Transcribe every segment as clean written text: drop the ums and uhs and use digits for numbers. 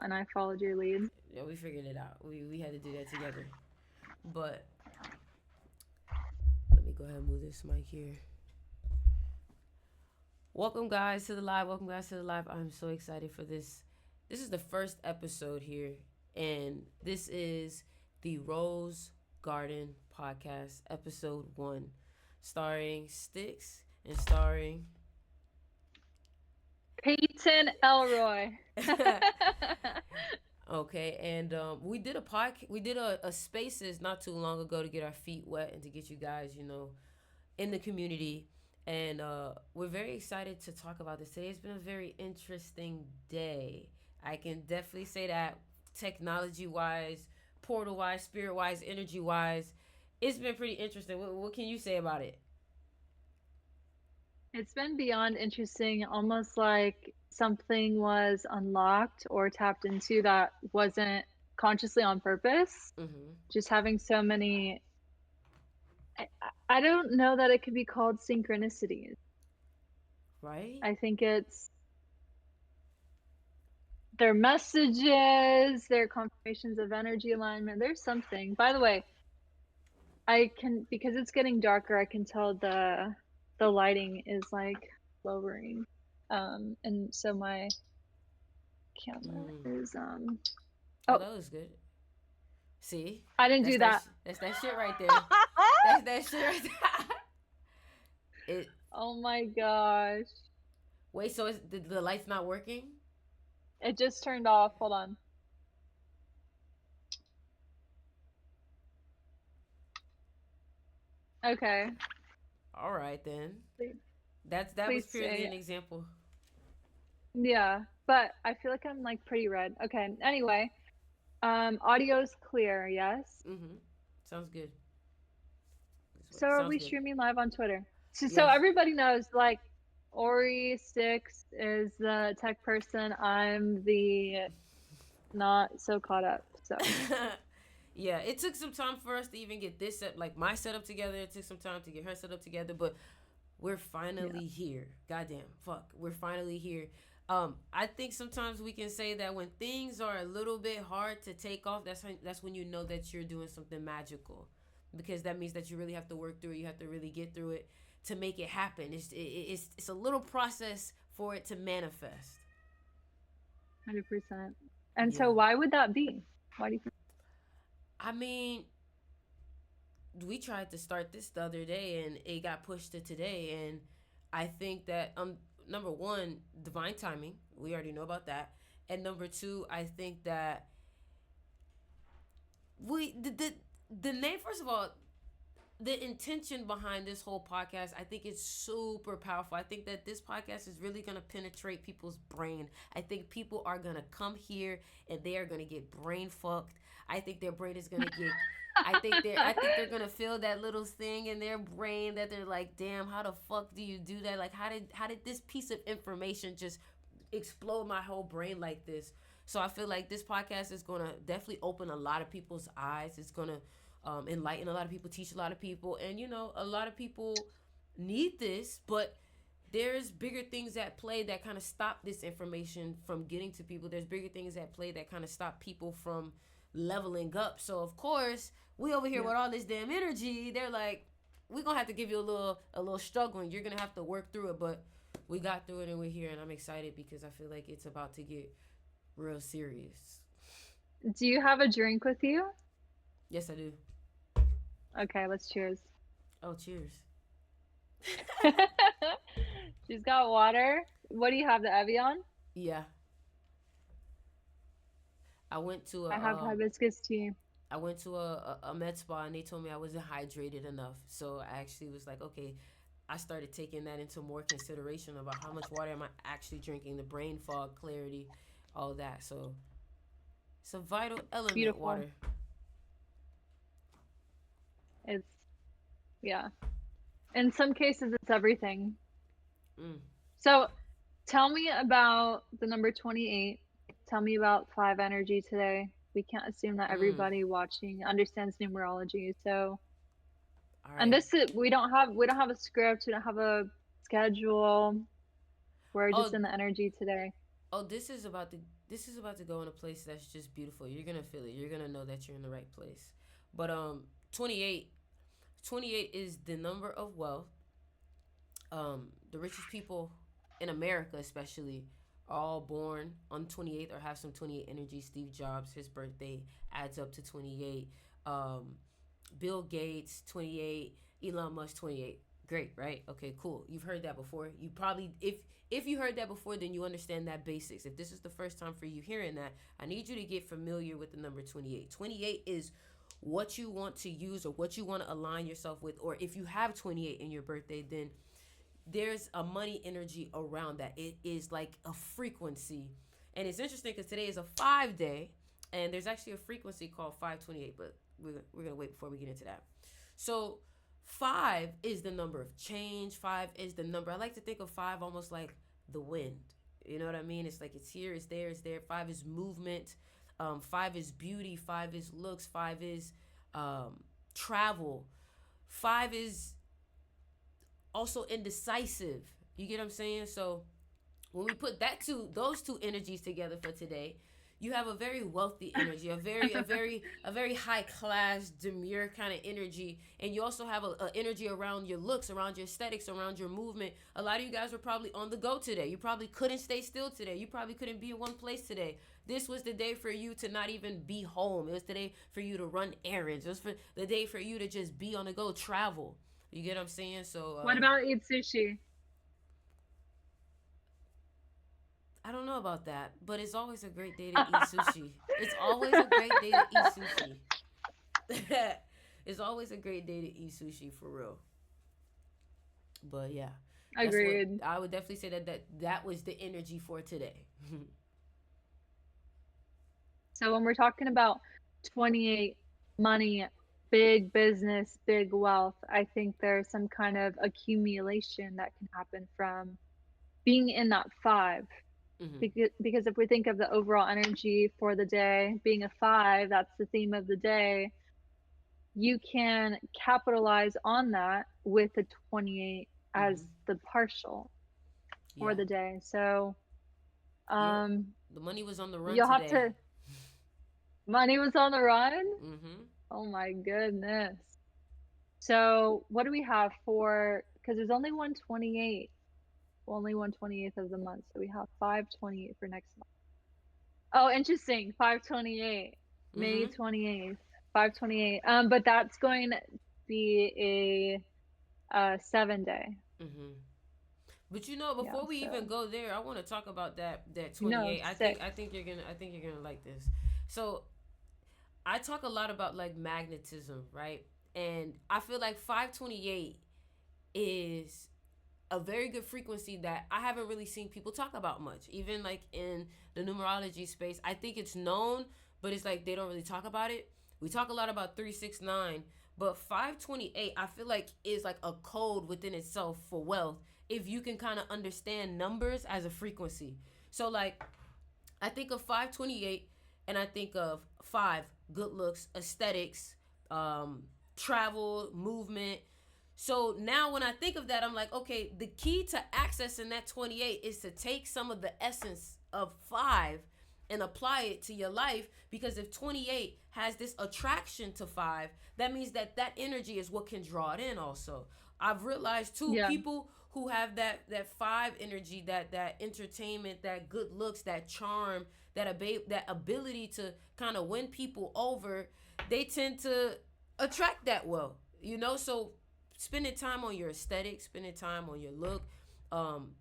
and I followed your lead. Yeah, we figured it out. We had to do that together. But let me go ahead and move this mic here. Welcome guys to the live. Welcome guys to the live. I'm so excited for this. This is the first episode here, and this is the Rose Garden Podcast, episode 1, starring Sticks and starring. Peyton Elroy. Okay, and we did a spaces not too long ago to get our feet wet and to get you guys, in the community. And we're very excited to talk about this today. It's been a very interesting day. I can definitely say that, technology wise, portal wise, spirit wise, energy wise. It's been pretty interesting. What can you say about it? It's been beyond interesting, almost like something was unlocked or tapped into that wasn't consciously on purpose. Mm-hmm. Just having so many, I, I don't know that it could be called synchronicities. Right? I think it's their messages, their confirmations of energy alignment. There's something. By the way, I can, because it's getting darker, I can tell the lighting is like lowering. And so my camera Mm. is Oh, oh, that was good. See, I didn't do that. that's that shit right there. That's that shit right there. it Oh my gosh. Wait, so is the light's not working? It just turned off. Hold on. Okay. All right then. Please, That was please purely say. an example. Yeah, but I feel like I'm like pretty red. Okay. Anyway, audio's clear, yes? Mm-hmm. Sounds good. So are Sounds we good. streaming live on Twitter? So Yes. everybody knows, like, Ori Six is the tech person. I'm the not so caught up. So Yeah, it took some time for us to even get this set, like my setup together. It took some time to get her set up together, but we're yeah, finally here. Goddamn, fuck, we're finally here. I think sometimes we can say that when things are a little bit hard to take off, that's when you know that you're doing something magical, because that means that you really have to work through it. You have to really get through it to make it happen. It's a little process for it to manifest. 100%. And Yeah, so why would that be? Why do you think? I mean, we tried to start this the other day and it got pushed to today, and I think that number one, divine timing, we already know about that, and number two, I think that we the name, first of all, the intention behind this whole podcast, I think it's super powerful. I think that this podcast is really going to penetrate people's brain. I think people are going to come here and they are going to get brain fucked. I think their brain is going to get I think they're going to feel that little thing in their brain that they're like, "Damn, how the fuck do you do that? Like how did this piece of information just explode my whole brain like this?" So I feel like this podcast is going to definitely open a lot of people's eyes. It's going to enlighten a lot of people, teach a lot of people, and a lot of people need this, but there's bigger things at play that kind of stop this information from getting to people. There's bigger things at play that kind of stop people from leveling up. So of course, we over here Yeah, with all this damn energy. They're like, we're gonna have to give you a little struggle, and you're gonna have to work through it. But we got through it, and we're here, and I'm excited because I feel like it's about to get real serious. do you have a drink with you? Yes, I do. Okay, let's cheers. Oh, cheers. She's got water. What do you have, the Evian? Yeah, I went to I have a hibiscus tea. I went to a med spa and they told me I wasn't hydrated enough. So I actually was like, okay, I started taking that into more consideration about how much water am I actually drinking, the brain fog, clarity, all that. So it's a vital element, Beautiful. water. It's, yeah. In some cases, it's everything. Mm. So tell me about the number 28. Tell me about five energy today. We can't assume that Mm. everybody watching understands numerology. So, All and right. this is, we don't have a script, we don't have a schedule. We're just Oh, in the energy today. oh, this is about the this is about to go in a place that's just beautiful. You're gonna feel it. You're gonna know that you're in the right place. But 28, 28 is the number of wealth. The richest people in America, especially, are all born on 28th or have some 28 energy. Steve Jobs, his birthday adds up to 28. Bill Gates, 28. Elon Musk, 28. Great, right? Okay, cool. You've heard that before. You probably, if you heard that before, then you understand that basics. If this is the first time for you hearing that, I need you to get familiar with the number 28. 28 is what you want to use or what you want to align yourself with. Or if you have 28 in your birthday, then there's a money energy around that. It is like a frequency. And it's interesting because today is a 5 day, and there's actually a frequency called 528, but we're going to wait before we get into that. So, 5 is the number of change. 5 is the number. I like to think of 5 almost like the wind. You know what I mean? It's like it's here, it's there, it's there. 5 is movement. 5 is beauty. 5 is looks. 5 is travel. 5 is also indecisive. You get what I'm saying? So when we put those two energies together for today, you have a very wealthy energy, a very high class, demure kind of energy, and you also have a energy around your looks, around your aesthetics, around your movement. A lot of you guys were probably on the go today. You probably couldn't stay still today. You probably couldn't be in one place today. This was the day for you to not even be home. It was the day for you to run errands. It was for the day for you to just be on the go, travel. You get what I'm saying? So What about eat sushi? I don't know about that, but it's always a great day to eat sushi. It's always a great day to eat sushi. It's always a great day to eat sushi for real. But yeah, that's what Agreed. I would definitely say that was the energy for today. So when we're talking about 28 money, big business, big wealth, I think there's some kind of accumulation that can happen from being in that 5. Hmm. Because if we think of the overall energy for the day being a 5, that's the theme of the day, you can capitalize on that with the 28 as Hmm. the partial for Yeah, the day. So, yep. um, The money was on the run you'll have today. to money was on the run? Hmm. Oh my goodness. So, what do we have for, because there's only 128, only 128th of the month. So we have 528 for next month. Oh, interesting. 528, May Hmm. 28th, 528. But that's going to be a 7 day. Hmm. But you know, Yeah, before we even so go there, I want to talk about that no, 28. I think 6. I think you're gonna I think you're gonna like this. So I talk a lot about like magnetism, right? And I feel like 528 is a very good frequency that I haven't really seen people talk about much. Even like in the numerology space, I think it's known, but it's like they don't really talk about it. We talk a lot about 369, but 528 I feel like is like a code within itself for wealth if you can kind of understand numbers as a frequency. So like I think of 528 and I think of 5 good looks, aesthetics, um, travel, movement. So now when I think of that, I'm like, okay, the key to accessing that 28 is to take some of the essence of 5 and apply it to your life, because if 28 has this attraction to 5, that means that energy is what can draw it in also. I've realized too, Yeah. people who have that 5 energy, that entertainment, that good looks, that charm, that ability to kind of win people over, they tend to attract that well. So spending time on your aesthetic, spending time on your look.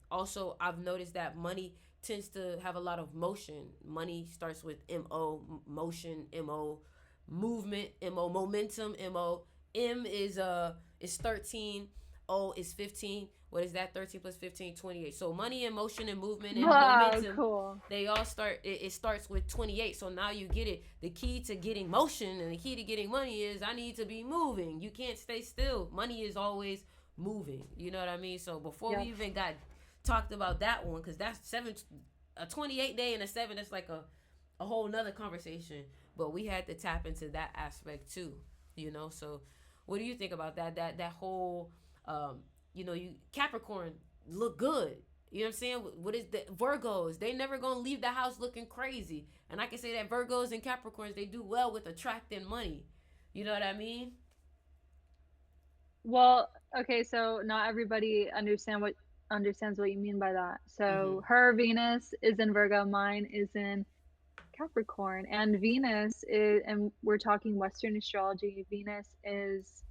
Also, I've noticed that money tends to have a lot of motion. Money starts with motion, movement, momentum, M is 13, O is 15. What is that? 13 plus 15, 28. So money and motion and movement and Wow, momentum, cool. they all it starts with 28. So now you get it. The key to getting motion and the key to getting money is I need to be moving. You can't stay still. Money is always moving. You know what I mean? So before we Yep. even got talked about that one, because that's a 28 day and a 7, that's like a whole nother conversation. But we had to tap into that aspect too. So what do you think about that whole you Capricorn look good. You know what I'm saying? What is the Virgos? They never gonna leave the house looking crazy. And I can say that Virgos and Capricorns, they do well with attracting money. You know what I mean? Well, okay, so not everybody understands what you mean by that. Mm-hmm. So her Venus is in Virgo, mine is in Capricorn, and Venus is, and we're talking Western astrology. Venus is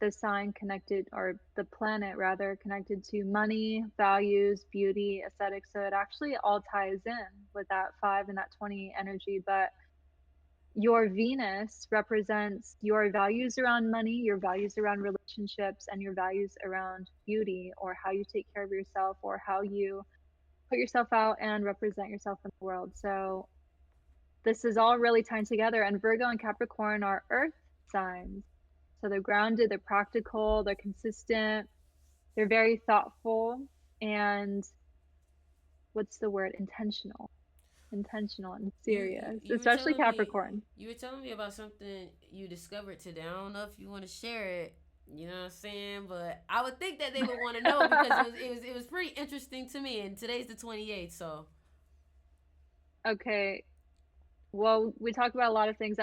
the sign connected, or the planet rather, connected to money, values, beauty, aesthetics. So it actually all ties in with that 5 and that 20 energy. But your Venus represents your values around money, your values around relationships, and your values around beauty, or how you take care of yourself, or how you put yourself out and represent yourself in the world. So this is all really tied together. And Virgo and Capricorn are earth signs. So they're grounded, they're practical, they're consistent, they're very thoughtful, and what's the word? Intentional and serious, You were especially telling me Capricorn. about something you discovered today. I don't know if you want to share it. You know what I'm saying? But I would think that they would want to know because it was pretty interesting to me. And today's the 28th, so Okay. Well, we talk about a lot of things.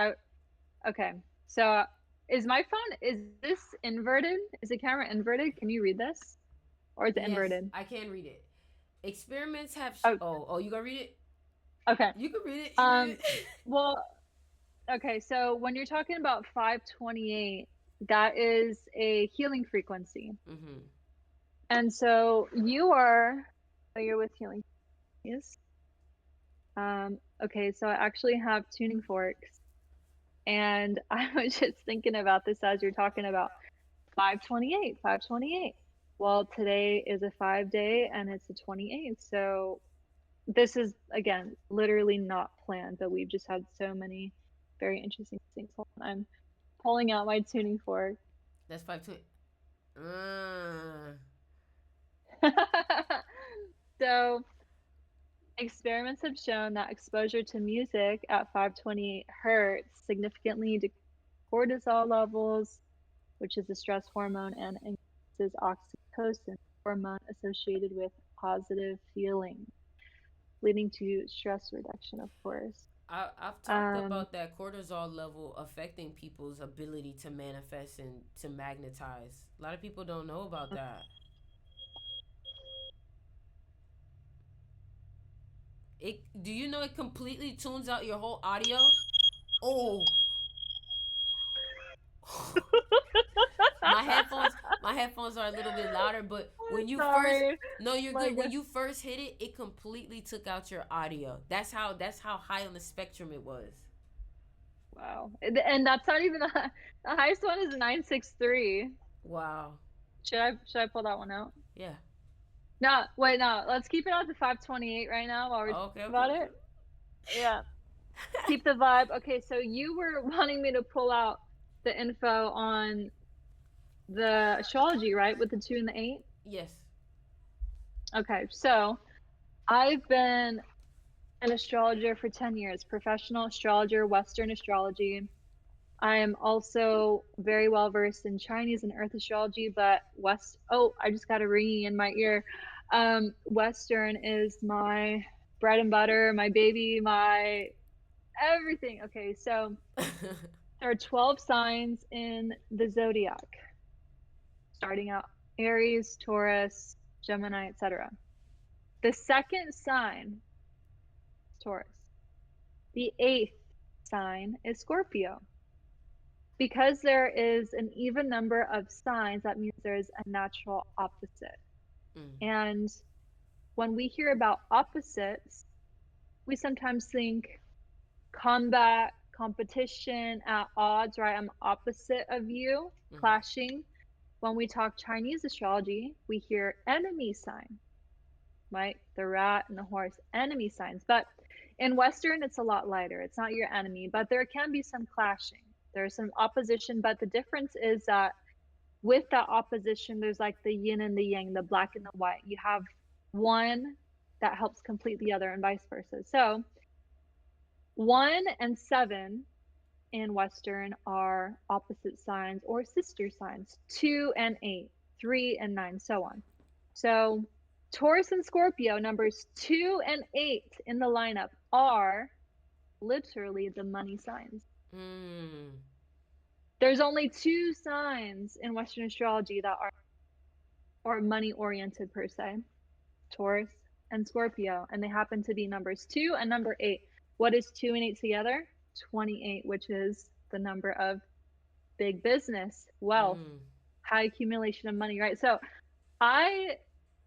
Okay. So is my phone, is this inverted? Is the camera inverted? Can you read this? Or is it yes, inverted? I can read it. Experiments have. Oh, You gonna read it? okay. You can read it. You read Um, it. well, okay, so when you're talking about 528, that is a healing frequency. Mm-hmm. And so you are familiar with healing frequencies. Okay, so I actually have tuning forks. And I was just thinking about this as you're talking about 528, 528. Well, today is a 5 day and it's the 28th. So this is, again, literally not planned, but we've just had so many very interesting things. Hold on, I'm pulling out my tuning fork. That's 520. So, experiments have shown that exposure to music at 528 hertz significantly decreases cortisol levels, which is a stress hormone, and increases oxytocin, hormone associated with positive feeling, leading to stress reduction, of course. I've talked Um, about that cortisol level affecting people's ability to manifest and to magnetize. A lot of people don't know about that. It do you know it completely tunes out your whole audio? Oh, my headphones are a little bit louder, but when you first sorry. no, you're My good. When God. you first hit it, it completely took out your audio. That's how high on the spectrum it was. Wow. And that's not even the highest one is a 963. Wow. Should I pull that one out? Yeah. No, wait, no. Let's keep it at the 528 right now while we're talking Okay, okay, about okay. it. Yeah. Keep the vibe. Okay, so you were wanting me to pull out the info on the astrology, right? With the 2 and the 8? Yes. Okay, so I've been an astrologer for 10 years, professional astrologer, Western astrology. I am also very well versed in Chinese and Earth astrology, but I just got a ringing in my ear. Western is my bread and butter, my baby, my everything. Okay, so there are 12 signs in the zodiac, starting out Aries, Taurus, Gemini, etc. The second sign is Taurus. The eighth sign is Scorpio. Because there is an even number of signs, that means there's a natural opposite. Mm, And when we hear about opposites, we sometimes think combat, competition, at odds, right? I'm opposite of you, mm, clashing. When we talk Chinese astrology, we hear enemy sign, right? The rat and the horse, enemy signs. But in Western, it's a lot lighter. It's not your enemy, but there can be some clashing. There's some opposition, but the difference is that with that opposition, there's like the yin and the yang, the black and the white. You have one that helps complete the other, and vice versa. So 1 and 7 in Western are opposite signs or sister signs. 2 and 8, 3 and 9, so on. So Taurus and Scorpio, numbers 2 and 8 in the lineup, are literally the money signs. Mm. There's only two signs in Western astrology that are or money oriented per se, Taurus and Scorpio, and they happen to be numbers 2 and number 8. What is 2 and 8 together? 28, which is the number of big business, wealth, Mm. high accumulation of money, right? So I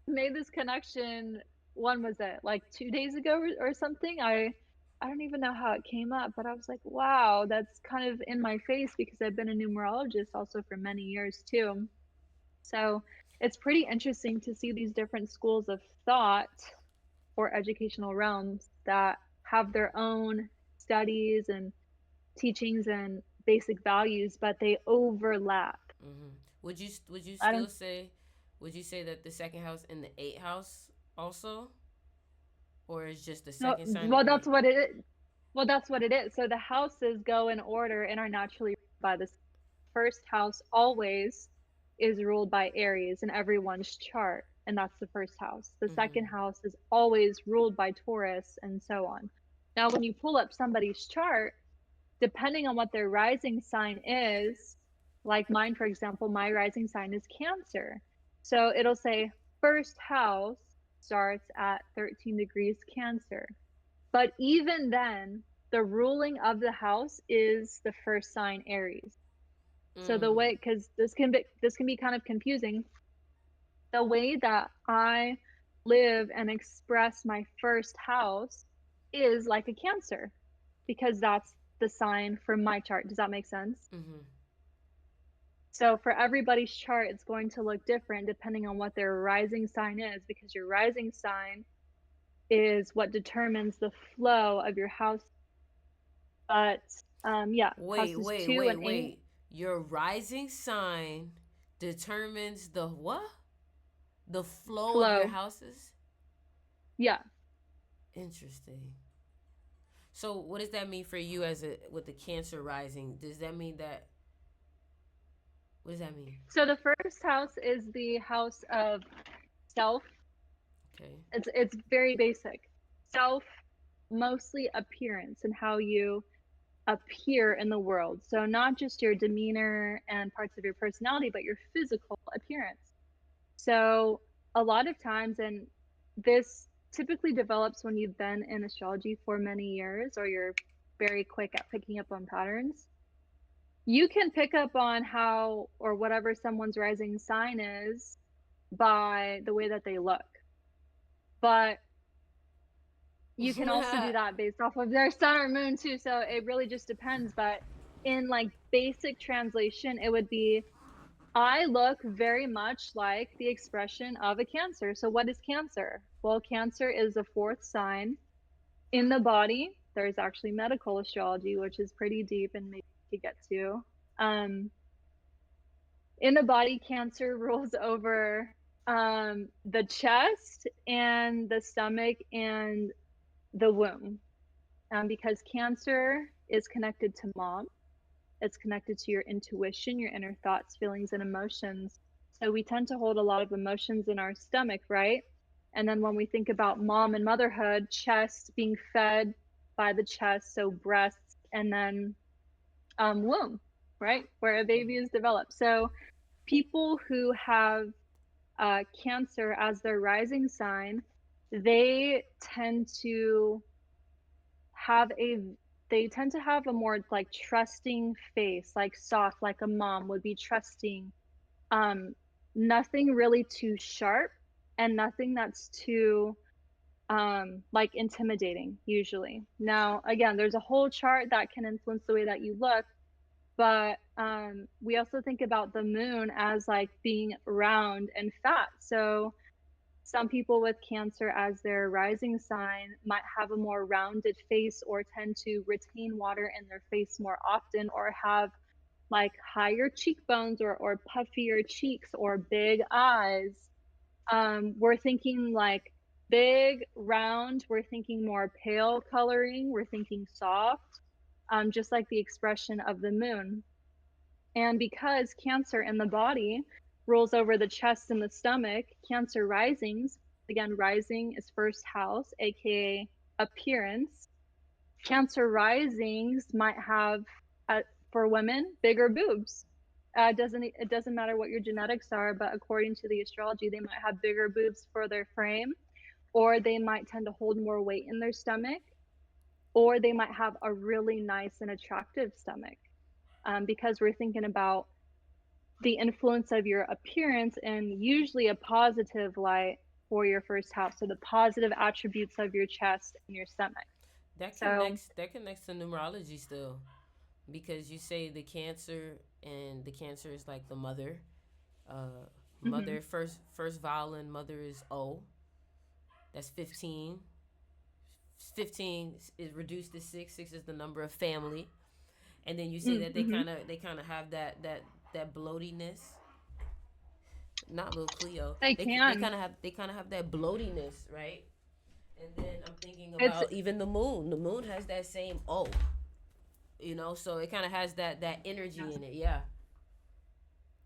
made this connection. When was it? Like 2 days ago or something. I don't even know how it came up, but I was like, wow, that's kind of in my face because I've been a numerologist also for many years too. So it's pretty interesting to see these different schools of thought or educational realms that have their own studies and teachings and basic values, but they overlap. Mm-hmm. Would you I still don't say, would you say that the second house and the eighth house also, or is just the know. second sign Well, and that's eight? what it is. Well, that's what it is. So the houses go in order and are naturally by the first house always is ruled by Aries in everyone's chart, and that's the first house. The Mm-hmm. second house is always ruled by Taurus, and so on. Now, when you pull up somebody's chart, depending on what their rising sign is, like mine, for example, my rising sign is Cancer. So it'll say first house starts at 13 degrees Cancer. But even then, the ruling of the house is the first sign Aries. So the Mm. way, because this can be kind of confusing, the way that I live and express my first house is like a Cancer because that's the sign for my chart. Does that make sense? Mm-hmm. So for everybody's chart, it's going to look different depending on what their rising sign is because your rising sign is what determines the flow of your house. But yeah, Wait, houses wait, 2 wait, and 8 wait. Your rising sign determines the what? The flow of your flow. houses? Yeah. Interesting. So what does that mean for you as a with the Cancer rising? Does that mean that what does that mean? So the first house is the house of self. Okay. It's very basic. Self, mostly appearance and how you appear in the world. So not just your demeanor and parts of your personality, but your physical appearance. So a lot of times, and this typically develops when you've been in astrology for many years or you're very quick at picking up on patterns. You can pick up on how or whatever someone's rising sign is by the way that they look. But you can also do that based off of their sun or moon too. So it really just depends. But in like basic translation, it would be I look very much like the expression of a Cancer. So what is Cancer? Well, Cancer is the fourth sign in the body. There's actually medical astrology, which is pretty deep and maybe we could get to. Um, in the body, Cancer rules over the chest and the stomach and the womb. Because Cancer is connected to mom, it's connected to your intuition, your inner thoughts, feelings, and emotions. So we tend to hold a lot of emotions in our stomach, right? And then when we think about mom and motherhood, chest being fed by the chest, so breasts, and then womb, right, where a baby is developed. So people who have Cancer as their rising sign, they tend to have a they tend to have a more like trusting face, like soft, like a mom would be trusting. Um, Nothing really too sharp and nothing that's too like intimidating usually. Now, again, there's a whole chart that can influence the way that you look, but we also think about the moon as like being round and fat. So some people with Cancer as their rising sign might have a more rounded face or tend to retain water in their face more often or have like higher cheekbones or puffier cheeks or big eyes. We're thinking like big, round, we're thinking more pale coloring, we're thinking soft, just like the expression of the moon. And because Cancer in the body rules over the chest and the stomach, Cancer risings Again, rising is first house, aka appearance. Cancer risings might have, uh, for women, bigger boobs. It doesn't matter what your genetics are, but according to the astrology, they might have bigger boobs for their frame, or they might tend to hold more weight in their stomach, or they might have a really nice and attractive stomach. Because we're thinking about the influence of your appearance and usually a positive light for your first house. So the positive attributes of your chest and your stomach. So, That connects to numerology still, because you say the Cancer, and the Cancer is like the mother. mhm, Mother, first vowel in mother is O. That's 15. 15 is reduced to 6. 6 is the number of family. And then you say that mhm. they kind of have that bloatiness. Not little Cleo. They can. They kind of have that bloatiness, right? And then I'm thinking It's about even the moon. The moon has that same O, so it kind of has that yeah. energy in it. Yeah.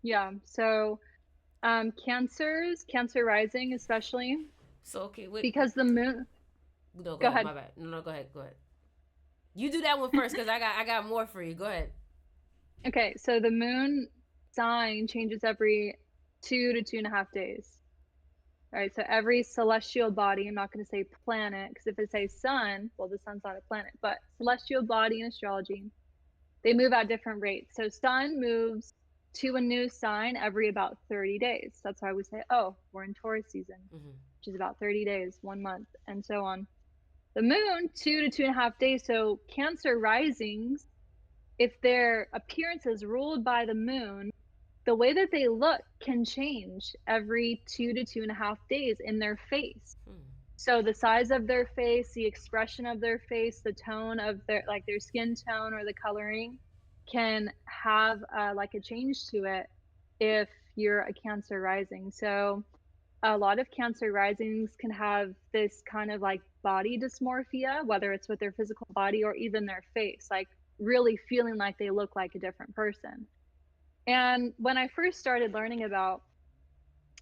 Yeah. So, Cancer rising especially So okay, wait. because the moon. No, go Go ahead. ahead. My bad. No, go ahead. Go ahead. You do that one first, cause I got more for you. Go ahead. Okay, so the moon sign changes every 2 to 2.5 days. All right, so every celestial body, I'm not going to say planet, because if it says sun, well, the sun's not a planet, but celestial body in astrology, they move at different rates. So sun moves to a new sign every about 30 days. That's why we say, oh, we're in Taurus season, Mm-hmm. which is about 30 days, 1 month, and so on. The moon, 2 to 2.5 days. So Cancer risings, if their appearance is ruled by the moon, the way that they look can change every 2 to 2.5 days in their face. Hmm. So the size of their face, the expression of their face, the tone of their skin tone or the coloring can have like a change to it if you're a Cancer rising. So a lot of Cancer risings can have this kind of like body dysmorphia, whether it's with their physical body or even their face, like really feeling like they look like a different person. And when I first started learning about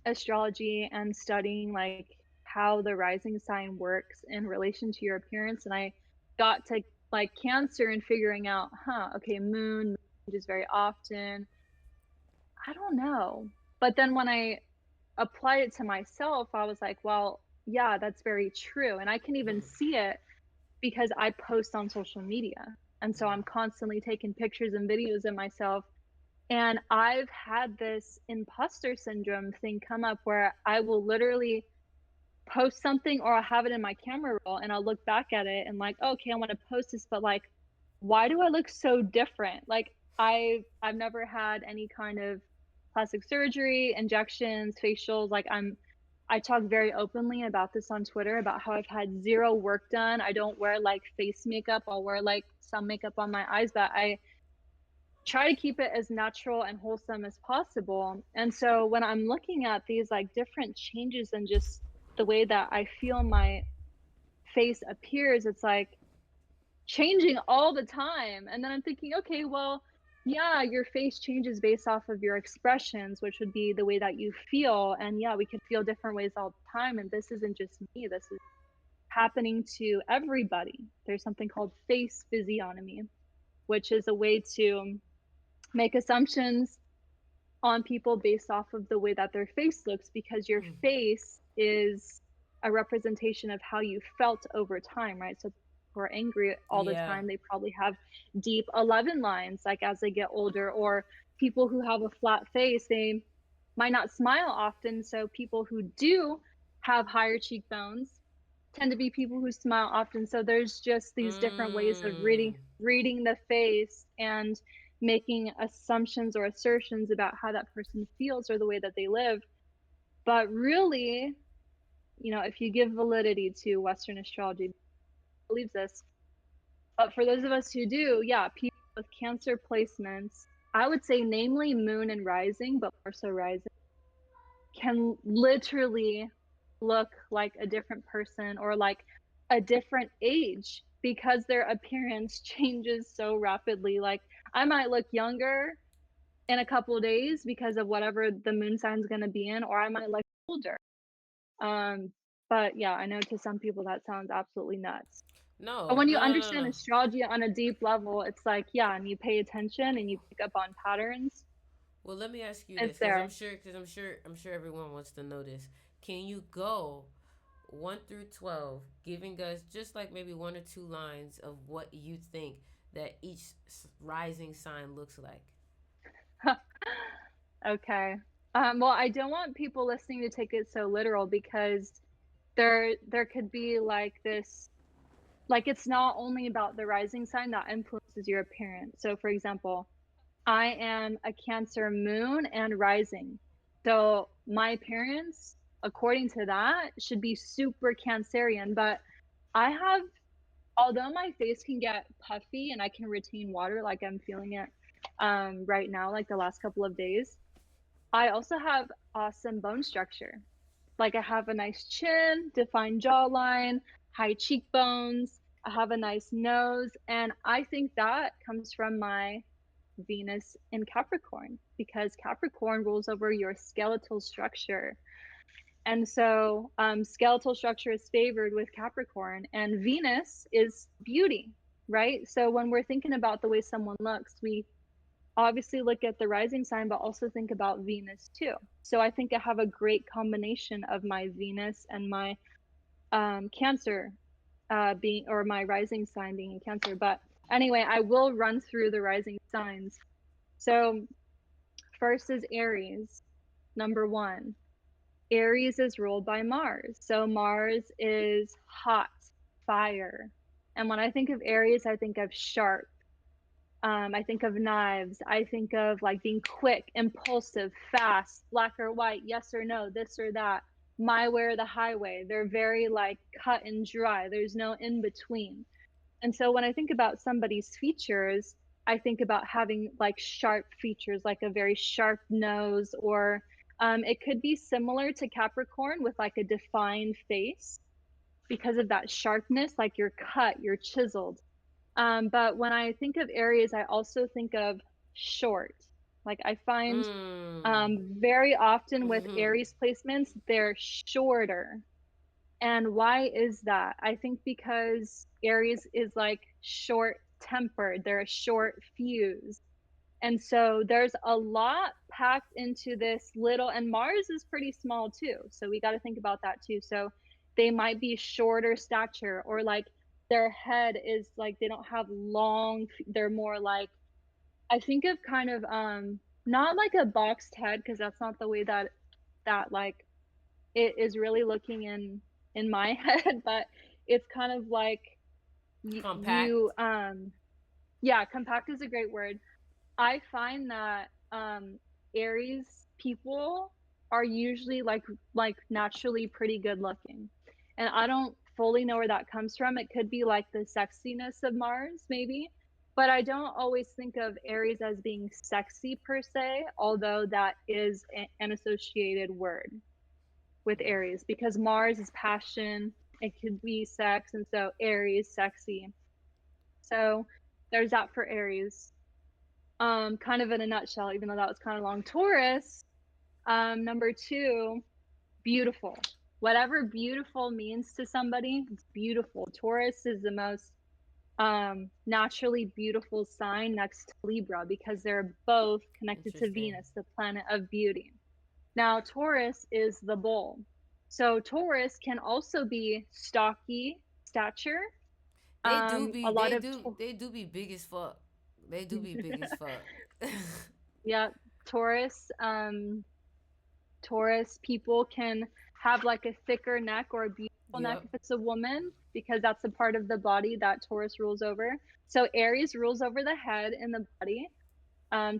astrology and studying like how the rising sign works in relation to your appearance, and I got to like Cancer and figuring out, okay, moon changes very often. I don't know. But then when I applied it to myself, I was like, well, yeah, that's very true. And I can even Hmm. see it because I post on social media. And so I'm constantly taking pictures and videos of myself. And I've had this imposter syndrome thing come up where I will literally post something or I'll have it in my camera roll and I'll look back at it and like, okay, I want to post this, but like, why do I look so different? Like I've never had any kind of plastic surgery, injections, facials. I talk very openly about this on Twitter about how I've had zero work done. I don't wear like face makeup. I'll wear like some makeup on my eyes, but I try to keep it as natural and wholesome as possible. And so when I'm looking at these like different changes and just the way that I feel my face appears, it's like changing all the time. And then I'm thinking, okay, well, yeah, your face changes based off of your expressions, which would be the way that you feel. And yeah, we could feel different ways all the time. And this isn't just me, this is happening to everybody. There's something called face physiognomy, which is a way to make assumptions on people based off of the way that their face looks because your Hmm. face is a representation of how you felt over time, right? So who are angry all the Yeah. time, they probably have deep 11 lines like as they get older, or people who have a flat face, they might not smile often. So people who do have higher cheekbones tend to be people who smile often. So there's just these different ways of Mm. reading the face and making assumptions or assertions about how that person feels or the way that they live. But really, if you give validity to Western astrology, believes this. But for those of us who do, yeah, people with Cancer placements, I would say namely moon and rising, but more so rising, can literally look like a different person or like a different age because their appearance changes so rapidly. Like I might look younger in a couple of days because of whatever the moon sign's going to be in, or I might look older. But yeah, I know to some people that sounds absolutely nuts. But No, when you no, no, no, understand no. astrology on a deep level, it's like, yeah, and you pay attention and you pick up on patterns, Well, let me ask you it's this, there. I'm sure everyone wants to know this. Can you go 1 through 12, giving us just like maybe one or two lines of what you think that each rising sign looks like? Okay. Well, I don't want people listening to take it so literal because there could be like this, like it's not only about the rising sign that influences your appearance. So for example, I am a Cancer moon and rising. So my appearance, according to that, should be super Cancerian. But I have, although my face can get puffy and I can retain water, like I'm feeling it right now, like the last couple of days, I also have awesome bone structure. Like I have a nice chin, defined jawline, high cheekbones. I have a nice nose. And I think that comes from my Venus in Capricorn because Capricorn rules over your skeletal structure. And so skeletal structure is favored with Capricorn, and Venus is beauty, right? So when we're thinking about the way someone looks, we obviously look at the rising sign, but also think about Venus too. So I think I have a great combination of my Venus and my Cancer being, or my rising sign being in Cancer. But anyway, I will run through the rising signs. So first is Aries, number one. Aries is ruled by Mars. So Mars is hot, fire. And when I think of Aries, I think of sharp. I think of knives. I think of like being quick, impulsive, fast, black or white, yes or no, this or that, my way or the highway. They're very like cut and dry. There's no in between. And so when I think about somebody's features, I think about having like sharp features, like a very sharp nose, or it could be similar to Capricorn with like a defined face because of that sharpness, like you're cut, you're chiseled. But when I think of Aries, I also think of short. Like I find Mm. very often with Mm-hmm. Aries placements, they're shorter. And why is that? I think because Aries is like short tempered, they're a short fuse. And so there's a lot packed into this little, and Mars is pretty small too. So we got to think about that too. So they might be shorter stature, or like their head is like they don't have long, they're more like, I think of kind of not like a boxed head because that's not the way that like it is really looking in my head, but it's kind of like you Compact. yeah, compact is a great word. I find that Aries people are usually like naturally pretty good looking. And I don't fully know where that comes from. It could be like the sexiness of Mars maybe, but I don't always think of Aries as being sexy per se, although that is an associated word with Aries because Mars is passion, it could be sex, and so Aries sexy. So there's that for Aries. Kind of in a nutshell, even though that was kind of long. Taurus, number two, beautiful. Whatever beautiful means to somebody, it's beautiful. Taurus is the most naturally beautiful sign next to Libra because they're both connected to Interesting. Venus, the planet of beauty. Now, Taurus is the bull. So Taurus can also be stocky stature. A lot of They do be big as fuck. They do be big as fuck. yeah, Taurus Taurus people can have like a thicker neck or a beautiful neck Yep. if it's a woman because that's a part of the body that Taurus rules over. So Aries rules over the head and the body.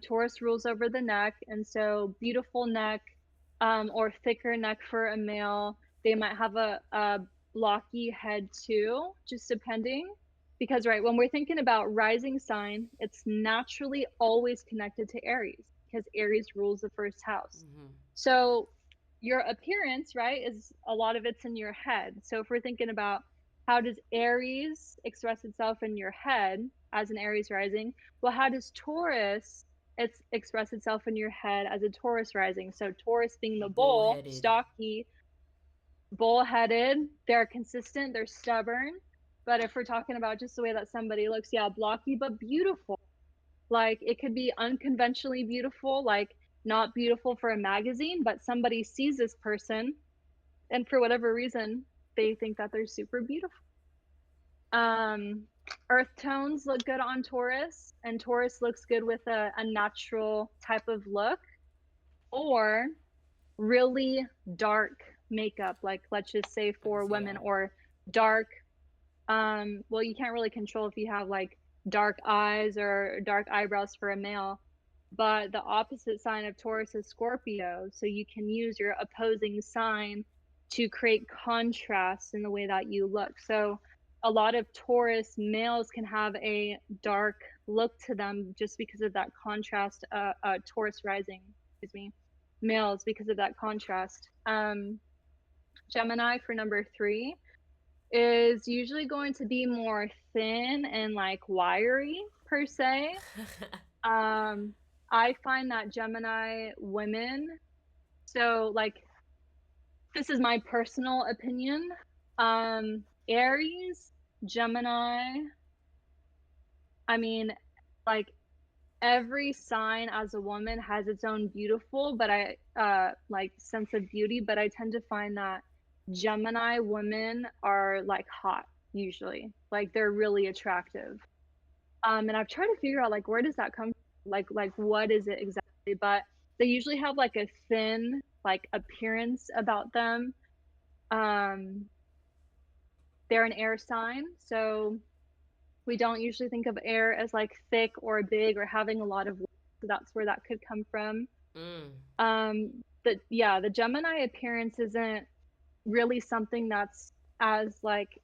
Taurus rules over the neck, and so beautiful neck or thicker neck for a male. They might have a blocky head too, just depending. Because, right, when we're thinking about rising sign, it's naturally always connected to Aries because Aries rules the first house. Mm-hmm. So, your appearance, right, is a lot of it's in your head. So, if we're thinking about how does Aries express itself in your head as an Aries rising, well, how does Taurus express itself in your head as a Taurus rising? So Taurus being the bull, Bullheaded. stocky, bullheaded, they're consistent, they're stubborn. But if we're talking about just the way that somebody looks, yeah, blocky but beautiful. Like it could be unconventionally beautiful, like not beautiful for a magazine, but somebody sees this person and for whatever reason, they think that they're super beautiful. Um, Earth tones look good on Taurus, and Taurus looks good with a natural type of look, or really dark makeup, like let's just say I can for see women, that. or dark, well, you can't really control if you have like dark eyes or dark eyebrows for a male, but the opposite sign of Taurus is Scorpio. So you can use your opposing sign to create contrast in the way that you look. So a lot of Taurus males can have a dark look to them just because of that contrast. Taurus rising, excuse me, males, because of that contrast. Gemini for number three is usually going to be more thin and like wiry per se. Um, I find that Gemini women, so like this is my personal opinion. Aries, Gemini, I mean, like every sign as a woman has its own beautiful, but I like sense of beauty, but I tend to find that Gemini women are like hot usually. Like they're really attractive. And I've tried to figure out like where does that come from? Like what is it exactly? But they usually have like a thin like appearance about them. Um, they're an air sign, so we don't usually think of air as like thick or big or having a lot of weight, so that's where that could come from. Mm. But yeah, the Gemini appearance isn't really something that's as like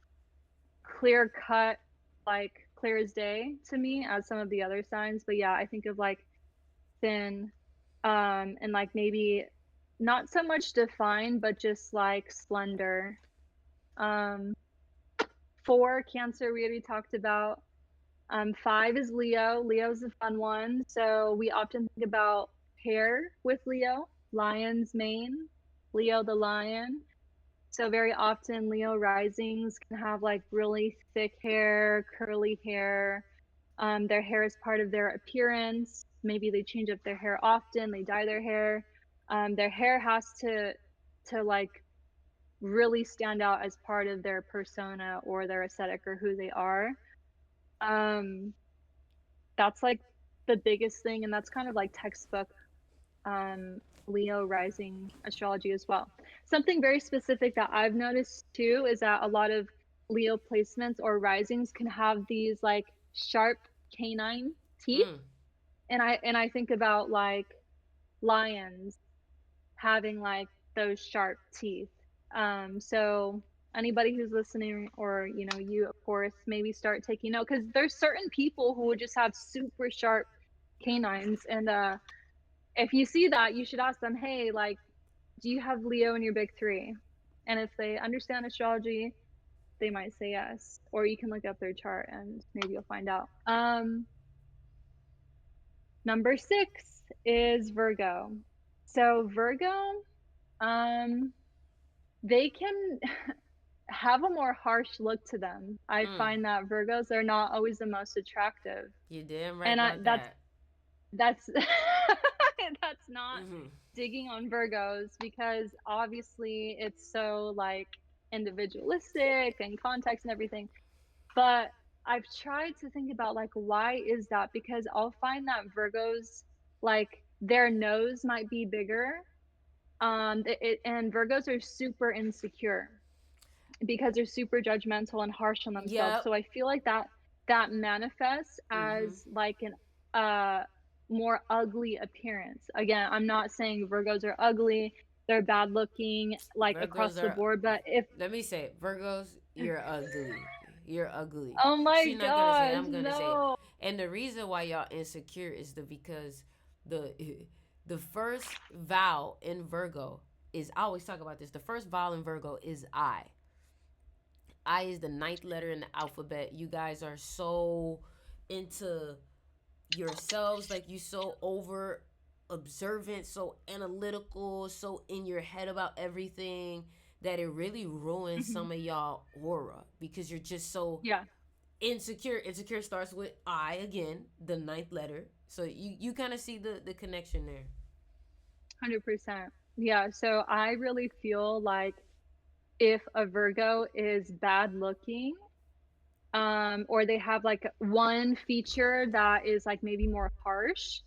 clear cut, like clear as day to me as some of the other signs. But yeah, I think of like thin, and like maybe not so much defined, but just like slender. Um, four, Cancer, we already talked about. Five is Leo. Leo's the fun one. So we often think about hair with Leo, lion's mane, Leo the lion. So very often Leo risings can have like really thick hair, curly hair. Their hair is part of their appearance. Maybe they change up their hair often, they dye their hair. Their hair has to like really stand out as part of their persona or their aesthetic or who they are. Um, that's like the biggest thing, and that's kind of like textbook Leo rising astrology as well. Something very specific that I've noticed too is that a lot of Leo placements or risings can have these like sharp canine teeth. Mm. And I think about like lions having like those sharp teeth. So anybody who's listening, or you of course, maybe start taking note, because there's certain people who would just have super sharp canines, and if you see that, you should ask them, hey, like, do you have Leo in your big three? And if they understand astrology, they might say yes. Or you can look up their chart and maybe you'll find out. Number six is Virgo. So Virgo, um, they can have a more harsh look to them. I Mm. find that Virgos are not always the most attractive. You damn right And about that's that. that's that's not Mm-hmm. digging on Virgos, because obviously it's so like individualistic and context and everything. But I've tried to think about like why is that, because I'll find that Virgos, like, their nose might be bigger. And Virgos are super insecure because they're super judgmental and harsh on themselves. Yep. So I feel like that manifests Mm-hmm. as like an uh more ugly appearance. Again, I'm not saying Virgos are ugly, they're bad looking like across Virgos the are. board, but if Let me say it. Virgos, you're ugly. You're ugly. oh my She's not gonna say it. gosh, I'm gonna say it. no. And the reason why y'all insecure is because the the first vowel in Virgo is. I always talk about this. The first vowel in Virgo is I. I is the ninth letter in the alphabet. You guys are so into yourselves, like you so over observant, so analytical, so in your head about everything that it really ruins Mhm. some of y'all aura because you're just so Yeah, insecure. Insecure starts with I again, the ninth letter. So you kind of see the connection there. 100%. Yeah, so I really feel like if a Virgo is bad looking, or they have like one feature that is like maybe more harsh,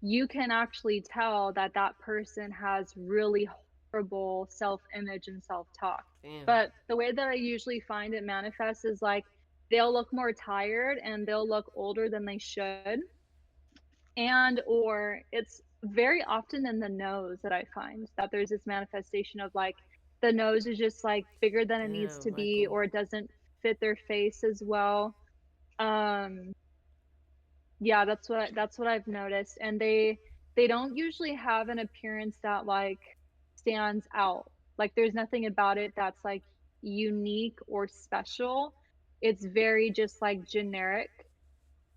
you can actually tell that that person has really horrible self-image and self-talk. Damn. But the way that I usually find it manifests is like they'll look more tired and they'll look older than they should. And or it's very often in the nose that I find that there's this manifestation of like the nose is just like bigger than it needs Damn, to be Michael. or it doesn't fit their face as well. Um yeah, that's what I've noticed, and they don't usually have an appearance that, like, stands out. Like, there's nothing about it that's, like, unique or special. It's very just, like, generic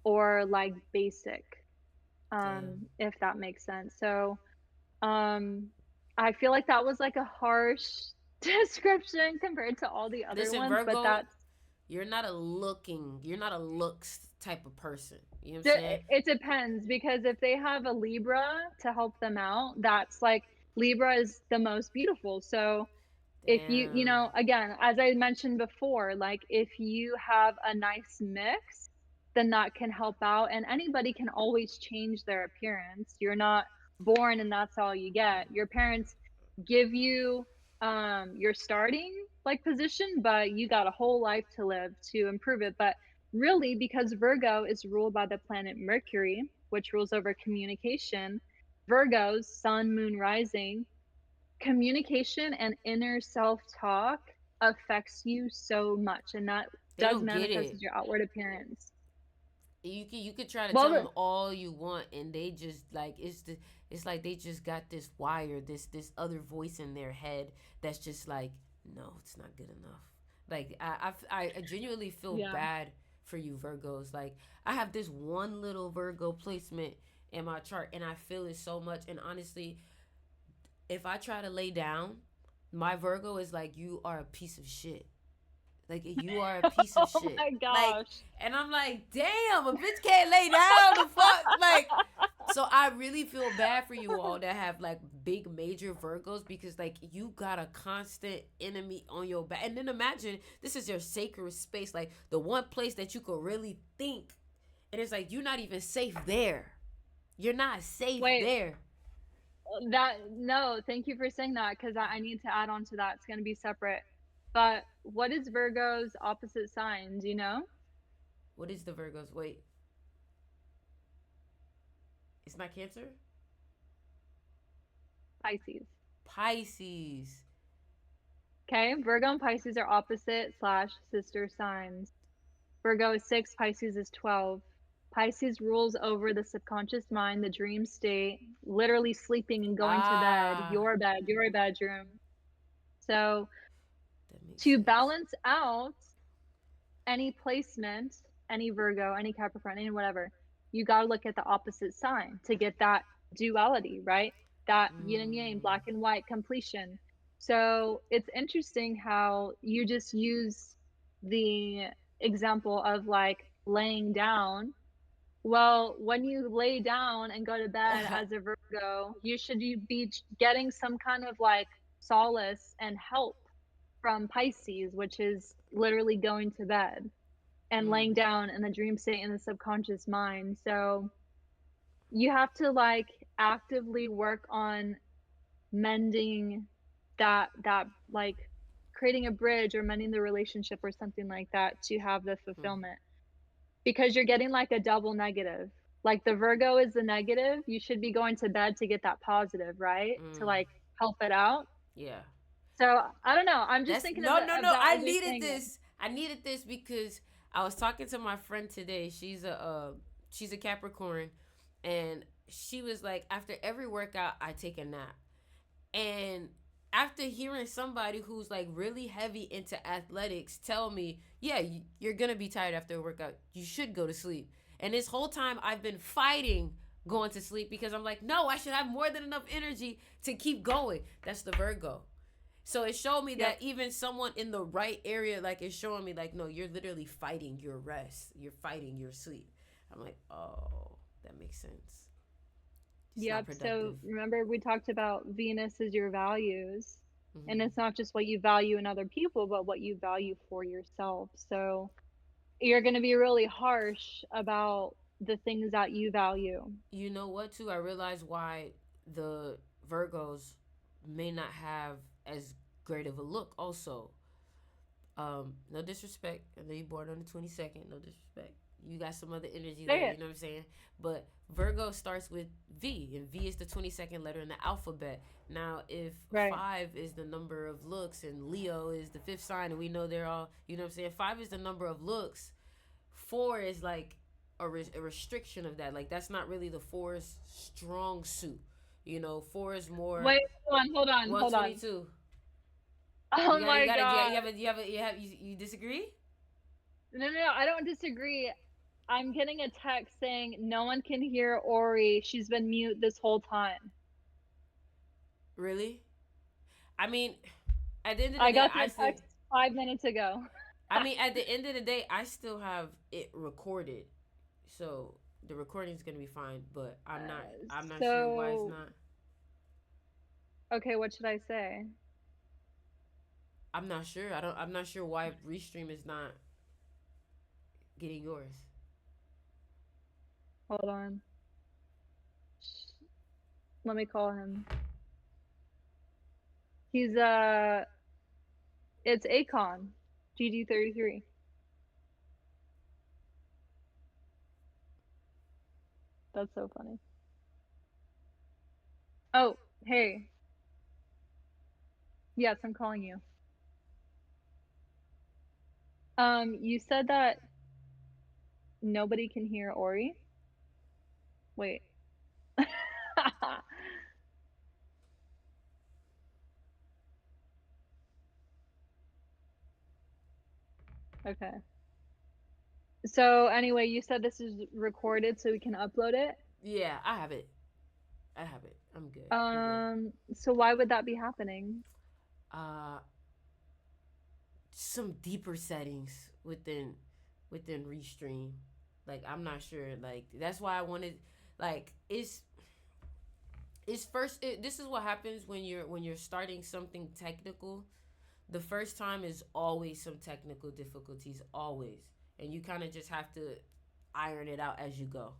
or, like, basic, Damn. if that makes sense. So, um, I feel like that was, like, a harsh description compared to all the other Listen, ones, but Virgo, that's you're not a looks type of person. You know what I'm De saying? it depends because if they have a Libra to help them out, that's like Libra is the most beautiful. So if you Damn. know, again, as I mentioned before, like if you have a nice mix, then that can help out. And anybody can always change their appearance. You're not born and that's all you get. Your parents give you your starting like position, but you got a whole life to live to improve it. But really, because Virgo is ruled by the planet Mercury, which rules over communication, Virgo's sun, moon, rising communication and inner self-talk affects you so much, and that They does don't get manifest as it. your outward appearance. You could try to Well, tell them all you want, and they just like it's like they just got this wire, this other voice in their head that's just like, no, it's not good enough. Like I genuinely feel yeah. bad for you Virgos. Like I have this one little Virgo placement in my chart, and I feel it so much. And honestly, if I try to lay down, my Virgo is like, you are a piece of shit. Like you are a piece of Oh shit. my Like, gosh. and I'm like, damn, a bitch can't lay down. The fuck, like. So I really feel bad for you all that have like big major Virgos because like you got a constant enemy on your back. And then imagine this is your sacred space, like the one place that you could really think. And it's like you're not even safe there. You're not safe Wait, there. that no, thank you for saying that because I need to add on to that. It's gonna be separate. But what is Virgo's opposite sign? Do you know? What is the Virgos? Wait, it's not Cancer? Pisces. Pisces. Okay, Virgo and Pisces are opposite slash sister signs. Virgo is 6, Pisces is 12. Pisces rules over the subconscious mind, the dream state, literally sleeping and going to Ah, bed, your bedroom. So, that makes to sense. balance out any placement, any Virgo, any Capricorn, any whatever, you got to look at the opposite sign to get that duality, right? That yin and yang, Mm, black and white completion. So it's interesting how you just use the example of like laying down. Well, when you lay down and go to bed as a Virgo, you should be getting some kind of like solace and help from Pisces, which is literally going to bed and mm, laying down in the dream state in the subconscious mind. So you have to like actively work on mending that like creating a bridge or mending the relationship or something like that to have the mm, fulfillment because you're getting like a double negative. Like the Virgo is the negative, you should be going to bed to get that positive, right? To mm. like help it out. Yeah. So I don't know. I'm just That's thinking no, no, of no. that I as you're needed saying it. this. I needed this because I was talking to my friend today. She's a Capricorn, and she was like, after every workout, I take a nap. And after hearing somebody who's like really heavy into athletics tell me, yeah, you're gonna be tired after a workout. You should go to sleep. And this whole time I've been fighting going to sleep because I'm like, no, I should have more than enough energy to keep going. That's the Virgo. So it showed me Yep. that even someone in the right area, like it's showing me like, no, you're literally fighting your rest. You're fighting your sleep. I'm like, oh, that makes sense. It's not Yep. So productive. remember we talked about Venus is your values. And Hmm. it's not just what you value in other people, but what you value for yourself. So you're going to be really harsh about the things that you value. You know what, too? I realized why the Virgos may not have as great of a look, also. No disrespect. I know you born on the 22nd. No disrespect. You got some other energy Say there, it. you know what I'm saying? But Virgo starts with V, and V is the 22nd letter in the alphabet. Now, if Right. 5 is the number of looks and Leo is the fifth sign, and we know they're all, you know what I'm saying? 5 is the number of looks. 4 is like a restriction of that. Like, that's not really the 4's strong suit. 4 is more Wait, hold on, hold on. 122. Oh You my got it. God. You disagree? No, no, no, I don't disagree. I'm getting a text saying no one can hear Ori. She's been mute this whole time. Really? I mean, at the end of the I day, got that text 5 minutes ago. at the end of the day, I still have it recorded, so the recording is gonna be fine. But I'm not sure why it's So, not. okay, what should I say? I'm not sure. I'm not sure why Restream is not getting yours. Hold on. Let me call him. He's it's Akon, GG33. That's so funny. Oh, hey. Yes, I'm calling you. You said that nobody can hear Ori? Wait. Okay. So anyway, you said this is recorded so we can upload it? Yeah, I have it. I have it. I'm good. You're good. So why would that be happening? Uh, some deeper settings within Restream. Like, I'm not sure. Like, that's why I wanted. Like, this is what happens when you're starting something technical. The first time is always some technical difficulties, always, and you kind of just have to iron it out as you go.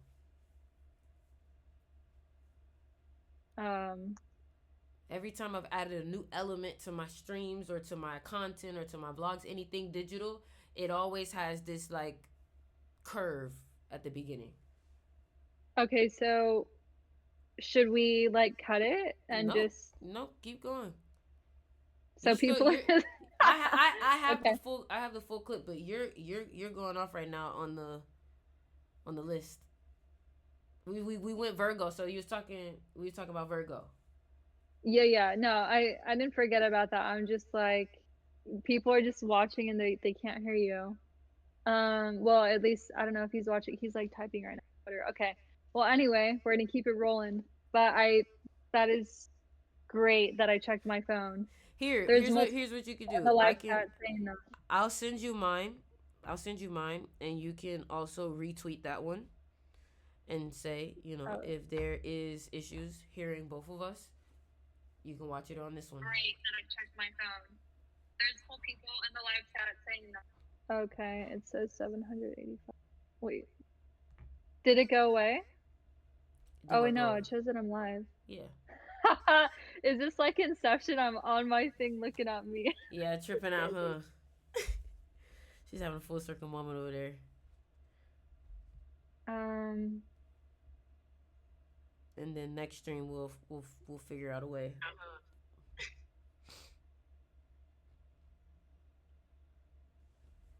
Um, Every time I've added a new element to my streams or to my content or to my vlogs, anything digital, it always has this like curve at the beginning. okay, so should we like cut it and No, just no, keep going. You so still people you're are I have the okay. full clip, but you're going off right now on the list. We went Virgo, so we was talking about Virgo. Yeah, yeah. No, I didn't forget about that. I'm just like people are just watching and they can't hear you. Well, at least I don't know if he's watching. He's like typing right now. Twitter. Okay. Well, anyway, we're gonna keep it rolling. But that is great that I checked my phone. There's multiple Here's what you could people in do. the live chat saying that. I'll send you mine. I'll send you mine, and you can also retweet that one and say, Oh, if there is issues hearing both of us, you can watch it on this one. great that I checked my phone. There's whole people in the live chat saying that. Okay, it says 785. Wait, did it go away? Do Oh, what wait, go no, away? it shows that I'm live. Yeah, Is this like Inception? I'm on my thing looking at me. yeah, tripping out, huh? She's having a full circle moment over there. Um, And then next stream we'll figure out a way.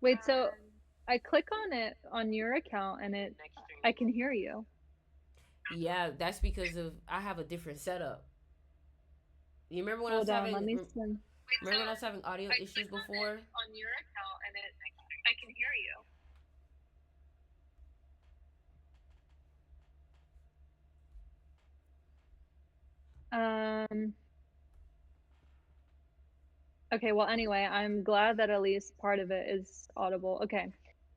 wait, so I click on it on your account and I can hear you. Yeah, that's because of I have a different setup. You remember when I was Hold on, having let me send. Wait, so remember when I was having audio I issues click on it before? on your account and I can hear you. Okay, well, anyway, I'm glad that at least part of it is audible. Okay.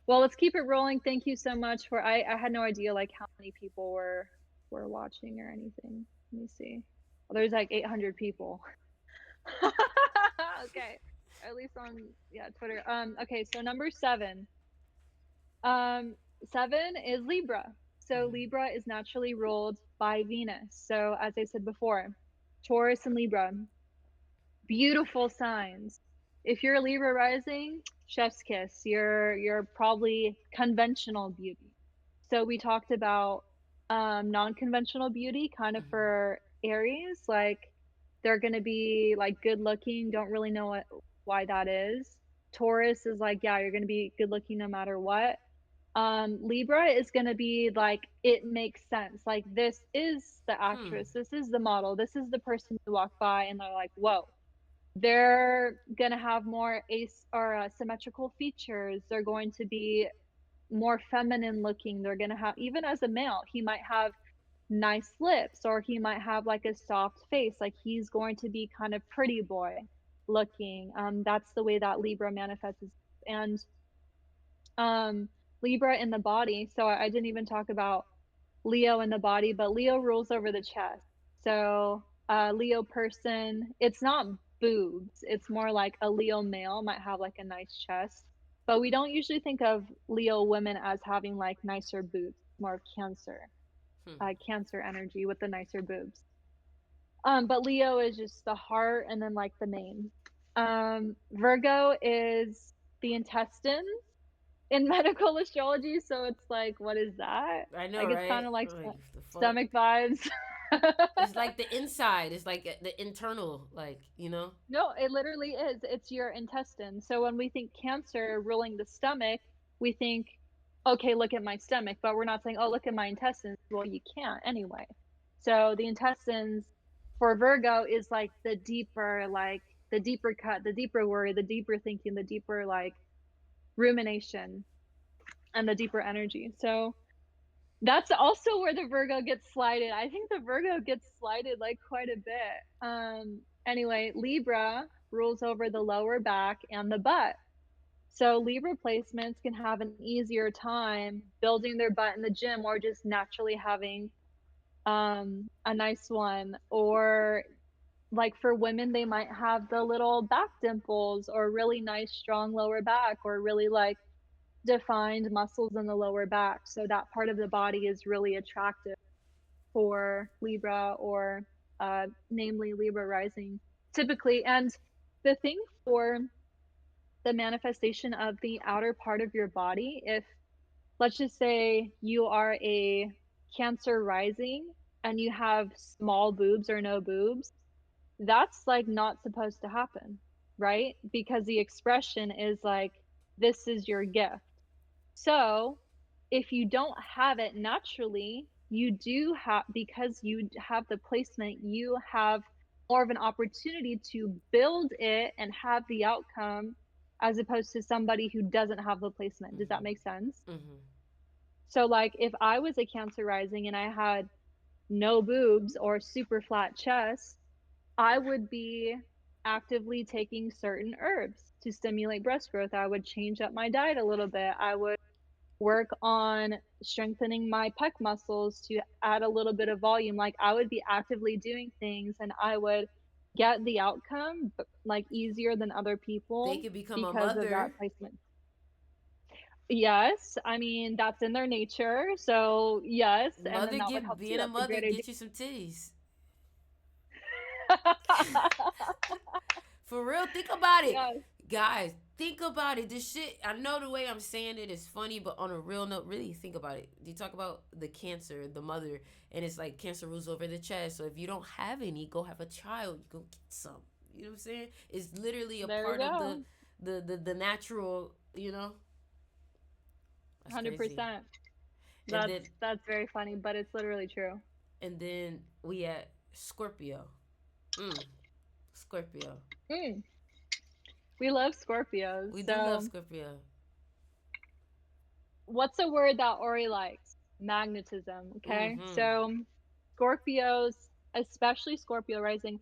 Well, let's keep it rolling. Thank you so much for I had no idea like how many people were watching or anything. Let me see. Well, there's like 800 people. Okay. At least on yeah, Twitter. Okay, so number 7. Um 7 is Libra. So Mm-hmm. Libra is naturally ruled by Venus. So as I said before, Taurus and Libra, beautiful signs. If you're a Libra rising, chef's kiss. You're probably conventional beauty. So we talked about non-conventional beauty kind of Mm-hmm. for Aries, like they're going to be like good looking, don't really know why that is. Taurus is like, yeah, you're going to be good looking no matter what. Libra is going to be like it makes sense. Like this is the Hmm. actress, this is the model, this is the person you walk by and they're like, "Whoa." They're going to have more ace or symmetrical features. They're going to be more feminine looking. They're going to have, even as a male, he might have nice lips or he might have like a soft face. Like he's going to be kind of pretty boy looking. That's the way that Libra manifests. And um, Libra in the body. So I didn't even talk about Leo in the body, but Leo rules over the chest. So, Leo person, it's not boobs. It's more like a Leo male might have like a nice chest, but we don't usually think of Leo women as having like nicer boobs. More of Cancer, Hmm. Cancer energy with the nicer boobs. But Leo is just the heart and then like the name. Virgo is the intestines in medical astrology, so it's like, what is that? I know, Like, it's right? kinda like Like the fuck. stomach vibes. It's like the inside. It's like the internal. Like you know. No, it literally is. It's your intestine. So when we think cancer ruling the stomach, we think, "Okay, look at my stomach," but we're not saying, "Oh, look at my intestines." Well, you can't anyway. So the intestines for Virgo is like the deeper cut, the deeper worry, the deeper thinking, the deeper like rumination and the deeper energy. So that's also where the Virgo gets slighted. I think the Virgo gets slighted like quite a bit. Anyway, Libra rules over the lower back and the butt. So Libra placements can have an easier time building their butt in the gym or just naturally having a nice one. Or like for women, they might have the little back dimples or really nice strong lower back or really like defined muscles in the lower back. So that part of the body is really attractive for Libra or namely Libra rising typically. And the thing for the manifestation of the outer part of your body, if let's just say you are a Cancer rising and you have small boobs or no boobs, that's like not supposed to happen, right? Because the expression is like, this is your gift. So, if you don't have it naturally, you do have, because you have the placement, you have more of an opportunity to build it and have the outcome as opposed to somebody who doesn't have the placement. Does that Mm-hmm. make sense? Mm-hmm. So, like, if I was a Cancer rising and I had no boobs or super flat chest, I would be actively taking certain herbs to stimulate breast growth. I would change up my diet a little bit. I would work on strengthening my pec muscles to add a little bit of volume. Like I would be actively doing things and I would get the outcome like easier than other They people could become a because of that mother. placement. Yes, I mean that's in their nature. So yes, and then Mother that would get help too. being a That's a mother great get idea. you some titties. For real, think about it. Yes, Guys, think about it. This shit, I know the way I'm saying it is funny, but on a real note, really think about it. You talk about the cancer, the mother, and it's like cancer rules over the chest. So if you don't have any, go have a child. You go get some. You know what I'm saying? It's literally a there we part of go. the natural, you know? That's crazy. 100%. And That's then that's very funny, but it's literally true. we at Scorpio. Mm, Scorpio. Mm, we love Scorpios. We do love So Scorpio. what's a word that Ori likes? Magnetism. Okay. Mm-hmm. So Scorpios, especially Scorpio rising,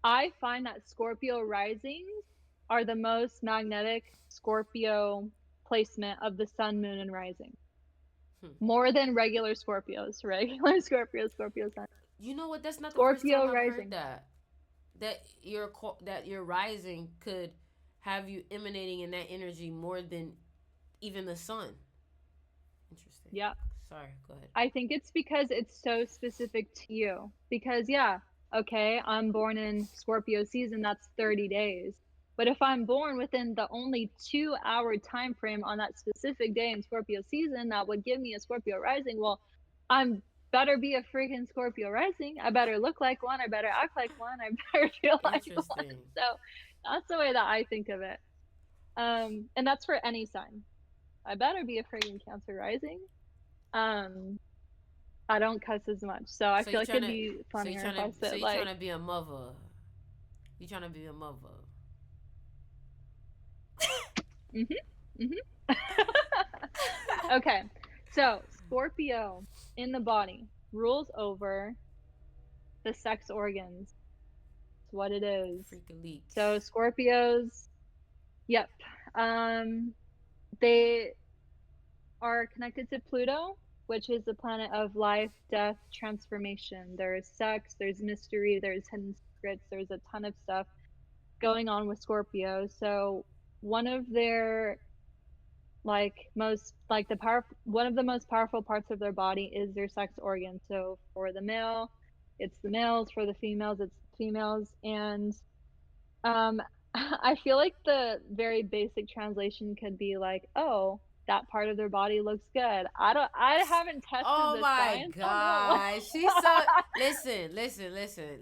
I find that Scorpio risings are the most magnetic Scorpio placement of the sun, moon, and rising. Hmm. More than regular Scorpios. Regular Scorpio sun. You know what? That's not the first Scorpio time I've heard rising. that. That your rising could have you emanating in that energy more than even the sun. Interesting. Yeah. Sorry, go ahead. I think it's because it's so specific to you. Because, yeah, okay, I'm born in Scorpio season, that's 30 days. But if I'm born within the only 2 hour time frame on that specific day in Scorpio season, that would give me a Scorpio rising. Well, I'm better be a freaking Scorpio rising. I better look like one. I better act like one. I better feel like one. Interesting. So that's the way that I think of it. And that's for any sign. I better be a freaking Cancer rising. Um, I don't cuss as much, so I So feel you like trying it'd to, be so you funnier trying if I to, so said you trying like, to be a mother. You trying to be a mother. mhm, mhm. Okay, so Scorpio in the body rules over the sex organs. It's what it is. Freak So leaks. Scorpios, yep, they are connected to Pluto, which is the planet of life, death, transformation. There's sex, there's mystery, there's hidden secrets, there's a ton of stuff going on with Scorpio. So one of their most like the power one of the most powerful parts of their body is their sex organ. So for the male, it's the males, for the females, it's the females. And um I feel like the very basic translation could be like, oh, that part of their body looks good. I haven't tested Oh the my science on that one. god, she's so.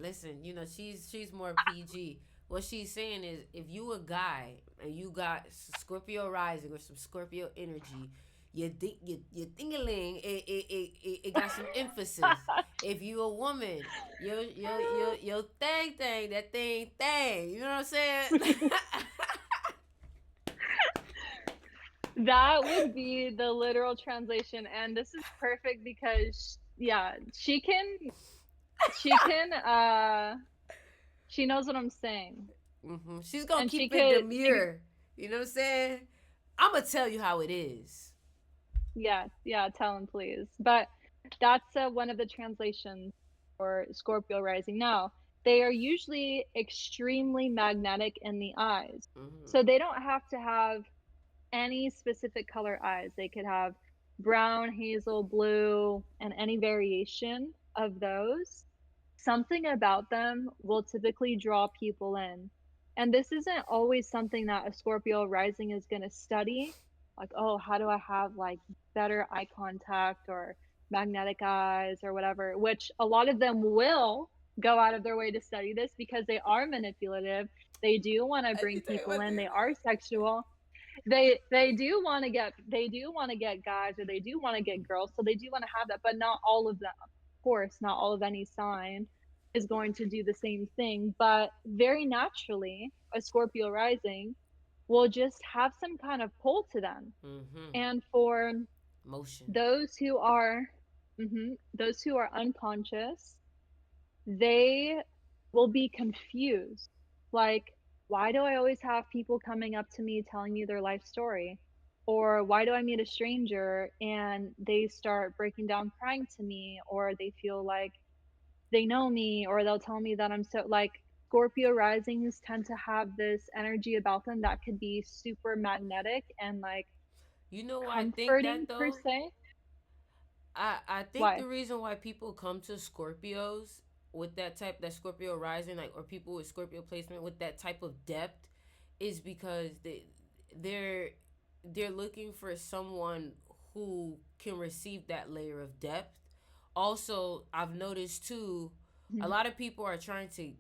Listen. You know she's more PG. What she's saying is, if you a guy and you got Scorpio rising or some Scorpio energy, your thingaling it got some emphasis. If you a woman, your thing that thing. You know what I'm saying? That would be the literal translation, and this is perfect because yeah, she can she knows what I'm saying. She's gonna And keep it demure. You know what I'm saying? I'm gonna tell you how it is. yeah, yeah, tell him please. But that's one of the translations for Scorpio rising. Now, they are usually extremely magnetic in the eyes. Mm-hmm. So they don't have to have any specific color eyes. They could have brown, hazel, blue, and any variation of those. Something about them will typically draw people in. And this isn't always something that a Scorpio rising is going to study. Like, oh, how do I have like better eye contact or magnetic eyes or whatever, which a lot of them will go out of their way to study this because they are manipulative. They do want to I bring can tell you people what in. They this. are sexual. They do want to get guys, or they do want to get girls, so they do want to have that, but not all of them. Of course, not all of any sign is going to do the same thing, but very naturally a Scorpio rising will just have some kind of pull to them. Mm-hmm. And for Motion. those who are those who are unconscious, they will be confused. Like, why do I always have people coming up to me telling me their life story? Or why do I meet a stranger and they start breaking down crying to me, or they feel like they know me, or they'll tell me that I'm so like Scorpio risings tend to have this energy about them that could be super magnetic and like You know why I think that comforting per though? se. I think Why? the reason why people come to Scorpios with that Scorpio rising, like, or people with Scorpio placement with that type of depth is because they're they're looking for someone who can receive that layer of depth. Also, I've noticed too, a Mhm. lot of people are trying to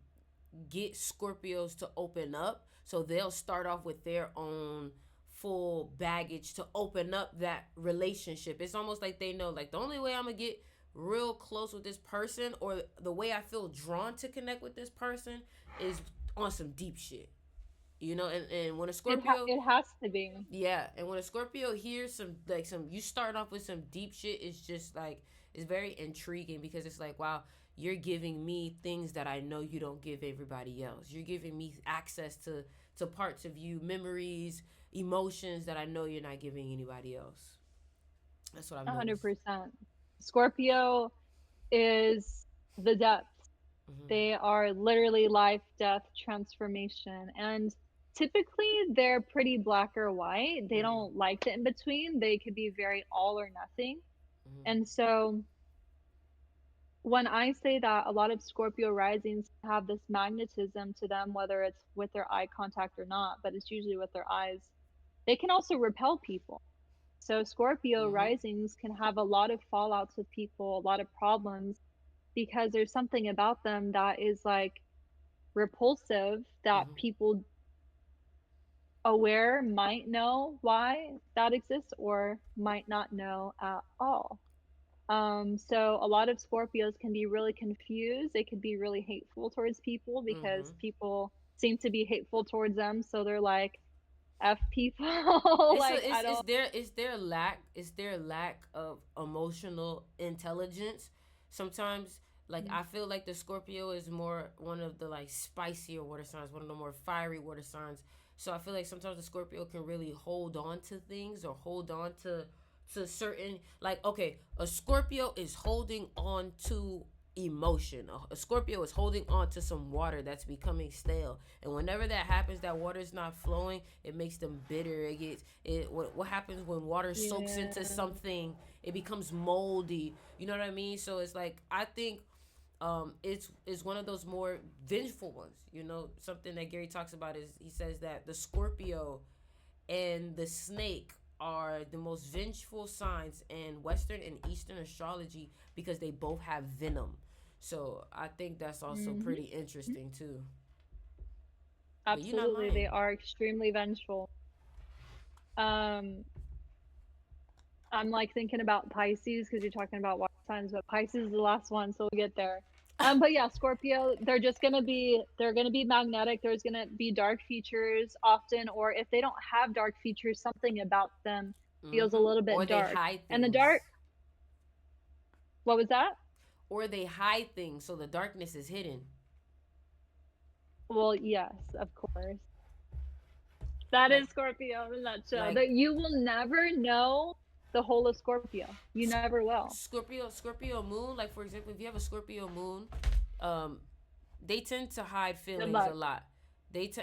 get Scorpios to open up. So they'll start off with their own full baggage to open up that relationship. It's almost like they know, like, the only way I'm gonna get real close with this person, or the way I feel drawn to connect with this person, is on some deep shit. And when a Scorpio, It has to be. yeah, and when a Scorpio hears some you start off with some deep shit, it's just like, it's very intriguing because it's like, wow, you're giving me things that I know you don't give everybody else. You're giving me access to parts of you, memories, emotions that I know you're not giving anybody else. That's what I've noticed. 100%. Scorpio is the depths. Mm-hmm. They are literally life, death, transformation. And typically they're pretty black or white. They Mm-hmm. don't like the in between. They could be very all or nothing. Mm-hmm. And so when I say that a lot of Scorpio risings have this magnetism to them, whether it's with their eye contact or not, but it's usually with their eyes, they can also repel people. So Scorpio Mm-hmm. risings can have a lot of fallouts with people, a lot of problems because there's something about them that is like repulsive that Mm-hmm. people aware might know why that exists or might not know at all. So a lot of Scorpios can be really confused. They could be really hateful towards people Mm-hmm. because people seem to be hateful towards them. So they're like, F people. It's Like, a, I don't. it's their lack of emotional intelligence. Sometimes, like, I feel like the Scorpio is more one of the like spicier water signs, one of the more fiery water signs. So I feel like sometimes the Scorpio can really hold on to things or hold on to certain, like, okay, a Scorpio is holding on to emotion. A Scorpio is holding on to some water that's becoming stale, and whenever that happens, that water is not flowing. It makes them bitter. It gets it. What happens when water soaks Yeah, into something? It becomes moldy. You know what I mean? So it's like, I think it's one of those more vengeful ones. You know, something that Gary talks about is, he says that the Scorpio and the snake are the most vengeful signs in Western and Eastern astrology because they both have venom. So I think that's also hmm pretty interesting too. But you're not absolutely. lying. They are extremely vengeful. Um, I'm like thinking about Pisces because you're talking about water signs, but Pisces is the last one, so we'll get there. But yeah, Scorpio, they're gonna be magnetic. There's gonna be dark features often, or if they don't have dark features, something about them feels a Mm-hmm. little Or bit they dark. hide And the things. dark, what was that? Or they hide things, so the darkness is hidden. Well, yes, of course. That Like is Scorpio in a nutshell. like That you will never know the whole of Scorpio. You never will. Scorpio moon. Like, for example, if you have a Scorpio moon, um, they tend to hide Good feelings a luck. lot. They t-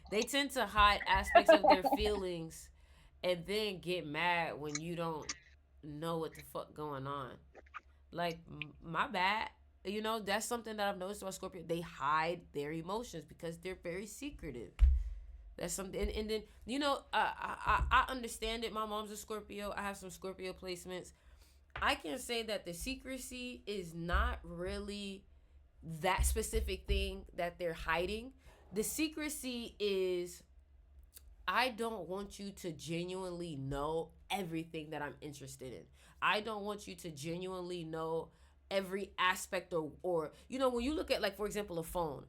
they tend to hide aspects of their feelings, and then get mad when you don't know what the fuck going on. Like, my bad. You know, that's something that I've noticed about Scorpio. They hide their emotions because they're very secretive. That's something, and then, you know, I understand it. My mom's a Scorpio. I have some Scorpio placements. I can say that the secrecy is not really that specific thing that they're hiding. The secrecy is, I don't want you to genuinely know everything that I'm interested in. I don't want you to genuinely know every aspect, or you know, when you look at, like, for example, a phone,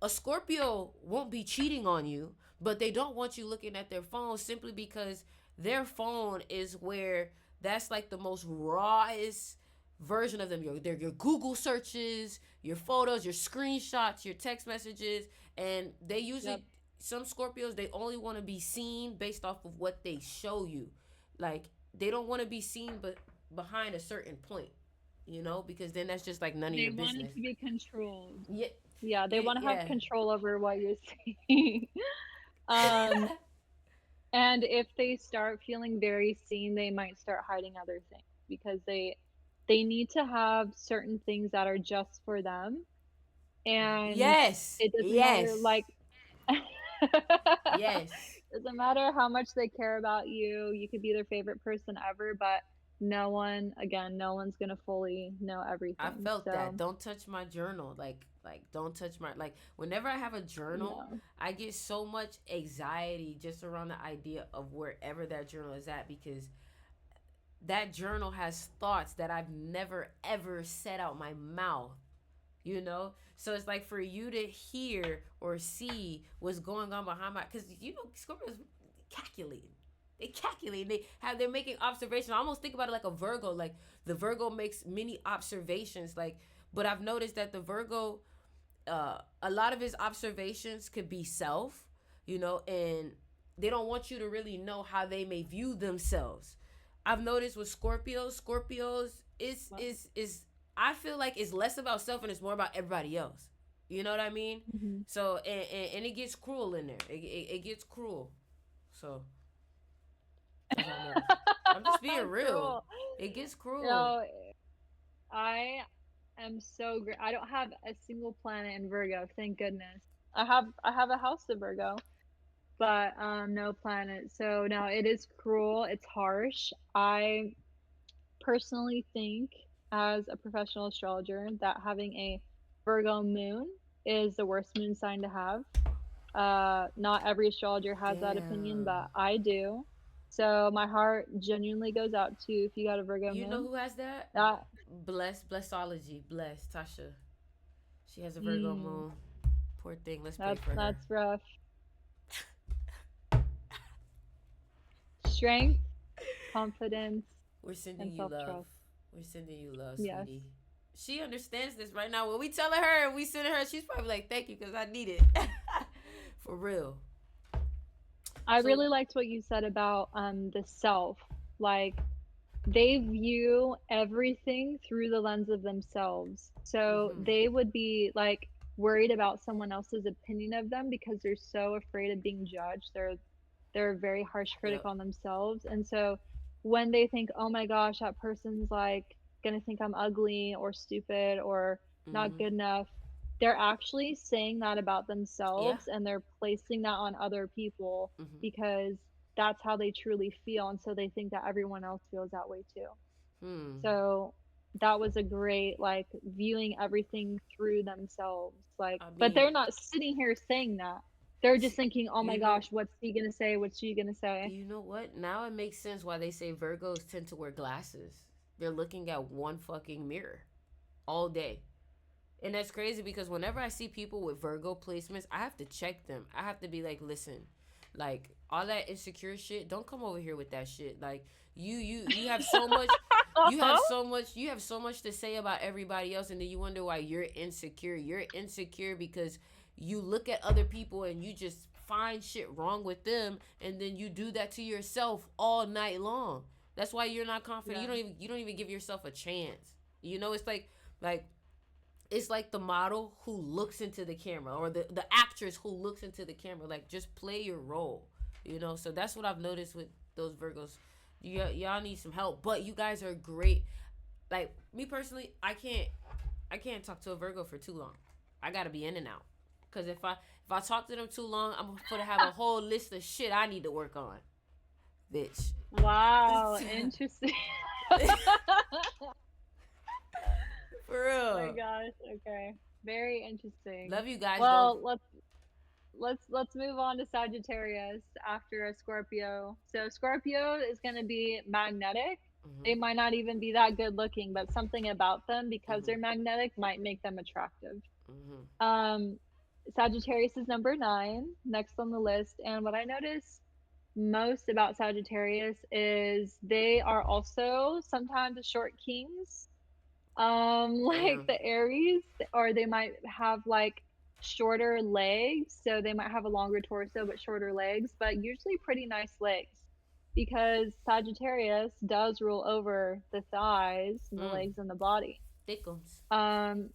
a Scorpio won't be cheating on you, but they don't want you looking at their phone simply because their phone is where that's like the most rawest version of them. Your Google searches, your photos, your screenshots, your text messages, and they Yep. usually, some Scorpios, they only want to be seen based off of what they show you. Like, they don't want to be seen but behind a certain point, you know, because then that's just like none of They your want it business. to be controlled. Yeah, Yeah, they wanna have yeah. control over what you're seeing. Um, and if they start feeling very seen, they might start hiding other things because they need to have certain things that are just for them, and Yes, it doesn't matter, yes, like yes. doesn't matter how much they care about you, you could be their favorite person ever, but no one again, no one's gonna fully know I everything, felt that. so Don't touch my journal. Like, don't touch my, like, whenever I have a journal, no. I get so much anxiety just around the idea of wherever that journal is at, because that journal has thoughts that I've never ever said out my mouth, you know? So it's like, for you to hear or see what's going on behind my, because, you know, Scorpios calculating. They calculate. They're making observations. I almost think about it like a Virgo. Like, the Virgo makes many observations. Like, but I've noticed that the Virgo, a lot of his observations could be self. and they don't want you to really know how they may view themselves. I've noticed with Scorpios is I feel like it's less about self and it's more about everybody else. You know what I mean? Mhm. So and it gets cruel in there. It gets cruel. So that's what I noticed. I'm just being real. Cruel. It gets cruel. No, I am so great. I don't have a single planet in Virgo, thank goodness. I have a house of Virgo, but no planet. So no, it is cruel, it's harsh. I personally think as a professional astrologer that having a Virgo moon is the worst moon sign to have. Not every astrologer has that opinion, Damn. but I do. So my heart genuinely goes out to if you got a Virgo You know moon. who has that? That Blessology. Bless Tasha. She has a Virgo mm, moon. Poor thing. Let's pray for her. that's rough. Strength, confidence, We're sending and you love. self-trust. We're sending you love, Yes. sweetie. She understands this right now. When we telling her and we sending her, she's probably like, "Thank you, because I need it." For real. I So, really liked what you said about the self. Like they view everything through the lens of themselves. So mm-hmm. they would be like worried about someone else's opinion of them because they're so afraid of being judged. They're a very harsh critic Yep. on themselves. And so when they think, "Oh my gosh, that person's like going to think I'm ugly or stupid or not Mm-hmm. good enough," they're actually saying that about Yeah. themselves and they're placing that on other people Mm-hmm. because that's how they truly feel. And so they think that everyone else feels that way too. Hmm. So that was a great like viewing everything through themselves. Like, I but mean, they're not sitting here saying that. They're just thinking, "Oh my you know, gosh, what's he gonna say? What's she gonna say?" you know what? Now it makes sense why they say Virgos tend to wear glasses. They're looking at one fucking mirror all day. And that's crazy because whenever I see people with Virgo placements, I have to check them. I have to be like, listen, like all that insecure shit, don't come over here with that shit. Like you have so much you have so much to say about everybody else and then you wonder why you're insecure. You're insecure because you look at other people and you just find shit wrong with them and then you do that to yourself all night long. That's why you're not confident. Yeah. You don't even give yourself a chance. It's like it's like the model who looks into the camera or the actress who looks into the camera. Like, just play your role, So that's what I've noticed with those Virgos. Y'all need some help, but you guys are great. Like, me personally, I can't talk to a Virgo for too long. I gotta be in and out. Cause if I talk to them too long, I'm gonna have a whole list of shit I need to work on, bitch. Wow, interesting. For Oh my real. gosh, okay. Very interesting. Love you guys. Don't. Well, let's move on to Sagittarius after a Scorpio. So Scorpio is going to be magnetic. Mhm. They might not even be that good looking, but something about them because Mhm. they're magnetic might make them attractive. Mhm. Um Sagittarius is number 9 next on the list, and what I notice most about Sagittarius is they are also sometimes short kings, like Damn. the Aries, or they might have like shorter legs, so they might have a longer torso but shorter legs, but usually pretty nice legs because Sagittarius does rule over the thighs and the Mm. legs and the body. Thickums. Um,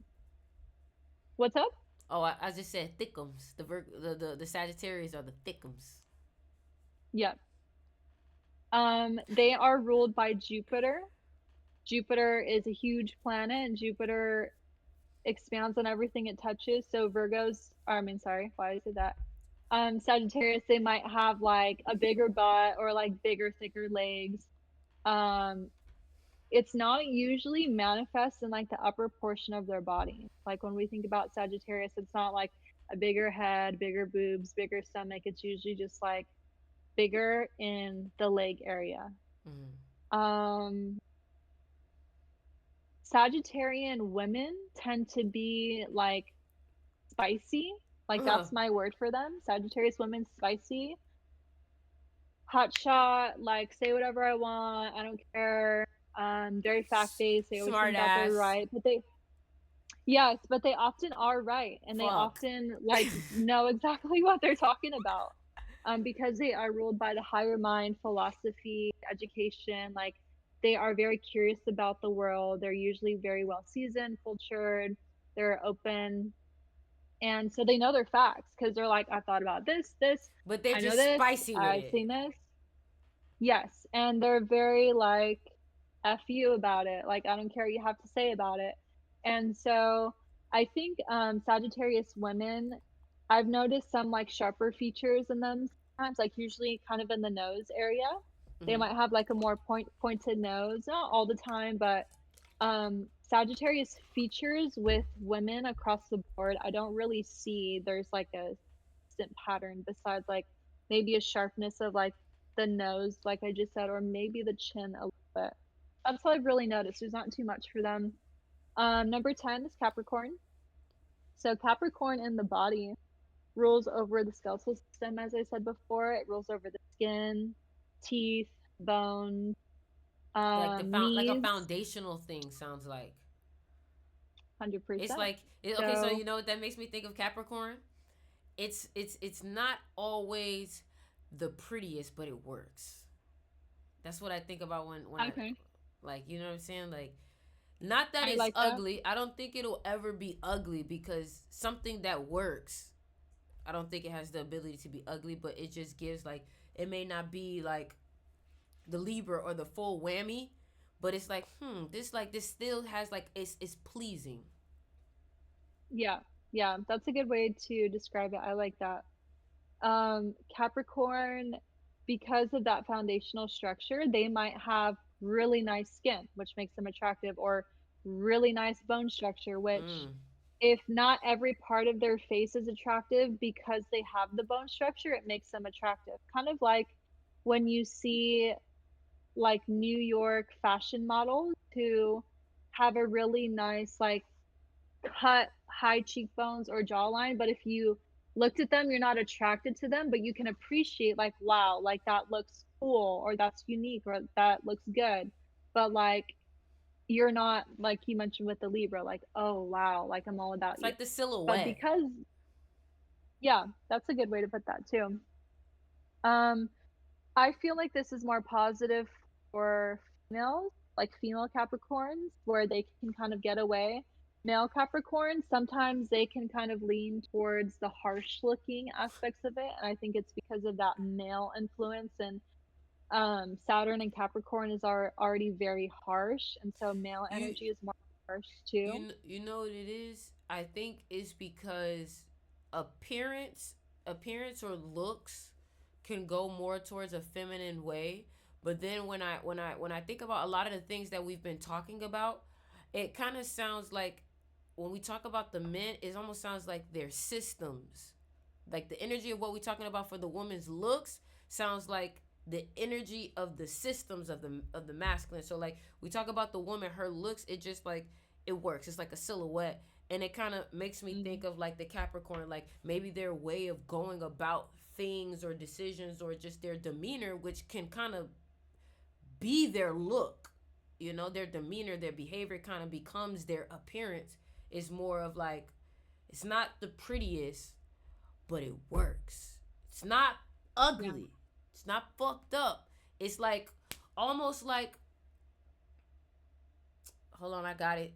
what's up? Oh, I just said thickums. The Sagittarius are the thickums. Yep. They are ruled by Jupiter. Jupiter is a huge planet, and Jupiter expands on everything it touches. So Virgos, or I mean, sorry, why is it that? Sagittarius, they might have like a bigger butt or like bigger, thicker legs. Um, it's not usually manifest in like the upper portion of their body. Like when we think about Sagittarius, it's not like a bigger head, bigger boobs, bigger stomach. It's usually just like bigger in the leg area. Mm. Um, Sagittarian women tend to be like spicy. Like Uh, that's my word for them. Sagittarius women spicy, hot shot, like say whatever I want. I don't care. Very fact based. They always smart think that they're ass. right, but they yes, but they often are right, and they Fuck. often like know exactly what they're talking about. because they are ruled by the higher mind, philosophy, education. Like they are very curious about the world. They're usually very well seasoned, cultured. They're open, and so they know their facts because they're like, I thought about this, But they're I know just this, spicy with I've it. seen this. Yes, and they're very like F you about it. Like I don't care what you have to say about it. And so I think Sagittarius women, I've noticed some like sharper features in them sometimes, like usually kind of in the nose area. They Hmm. might have like a more pointed nose, not all the time, but Sagittarius features with women across the board, I don't really see there's like a consistent pattern besides like maybe a sharpness of like the nose, like I just said, or maybe the chin a little bit. That's what I've really noticed. There's not too much for them. Number 10 is Capricorn. So Capricorn in the body rules over the skeletal system, as I said before. It rules over the skin, teeth, bones, Like a knees, foundational thing sounds like. It's 100%. like okay, so So, you know what that makes me think of Capricorn? It's not always the prettiest, but it works. That's what I think about when I okay, like, you know what I'm saying? Like, not that I it's like that. ugly. I don't think it'll ever be ugly because something that works, I don't think it has the ability to be ugly, but it just gives like it may not be like the Libra or the full whammy, but it's like, this still has like it's pleasing. Yeah, yeah, that's a good way to describe it. I like that. Capricorn, because of that foundational structure, they might have really nice skin, which makes them attractive, or really nice bone structure, which, Mm. if not every part of their face is attractive because they have the bone structure, it makes them attractive. Kind of like when you see like New York fashion models who have a really nice, like, cut high cheekbones or jawline, but if you looked at them, you're not attracted to them, but you can appreciate like, wow, like that looks cool or that's unique or that looks good. But like you're not like you mentioned with the Libra, like, oh wow, like I'm all about It's you. like the But silhouette. because yeah, that's a good way to put that too. Um, I feel like this is more positive for females, like female Capricorns, where they can kind of get away. Male Capricorns, sometimes they can kind of lean towards the harsh looking aspects of it. And I think it's because of that male influence. And Saturn and Capricorn is already very harsh. And so male You energy is more harsh too. you know what it is? I think it's because appearance appearance or looks can go more towards a feminine way. But then when I think about a lot of the things that we've been talking about, it kind of sounds like when we talk about the men, it almost sounds like their systems. Like the energy of what we're talking about for the woman's looks sounds like the energy of the systems of the masculine. So like we talk about the woman, her looks, it just like it works. It's like a silhouette. And it kind of makes me Mm, think of like the Capricorn, like maybe their way of going about things or decisions or just their demeanor, which can kind of be their look. You know, their demeanor, their behavior kind of becomes their appearance. Is more of like, it's not the prettiest, but it works. It's not yeah. ugly. It's not fucked up. It's like almost like, hold on, I got it.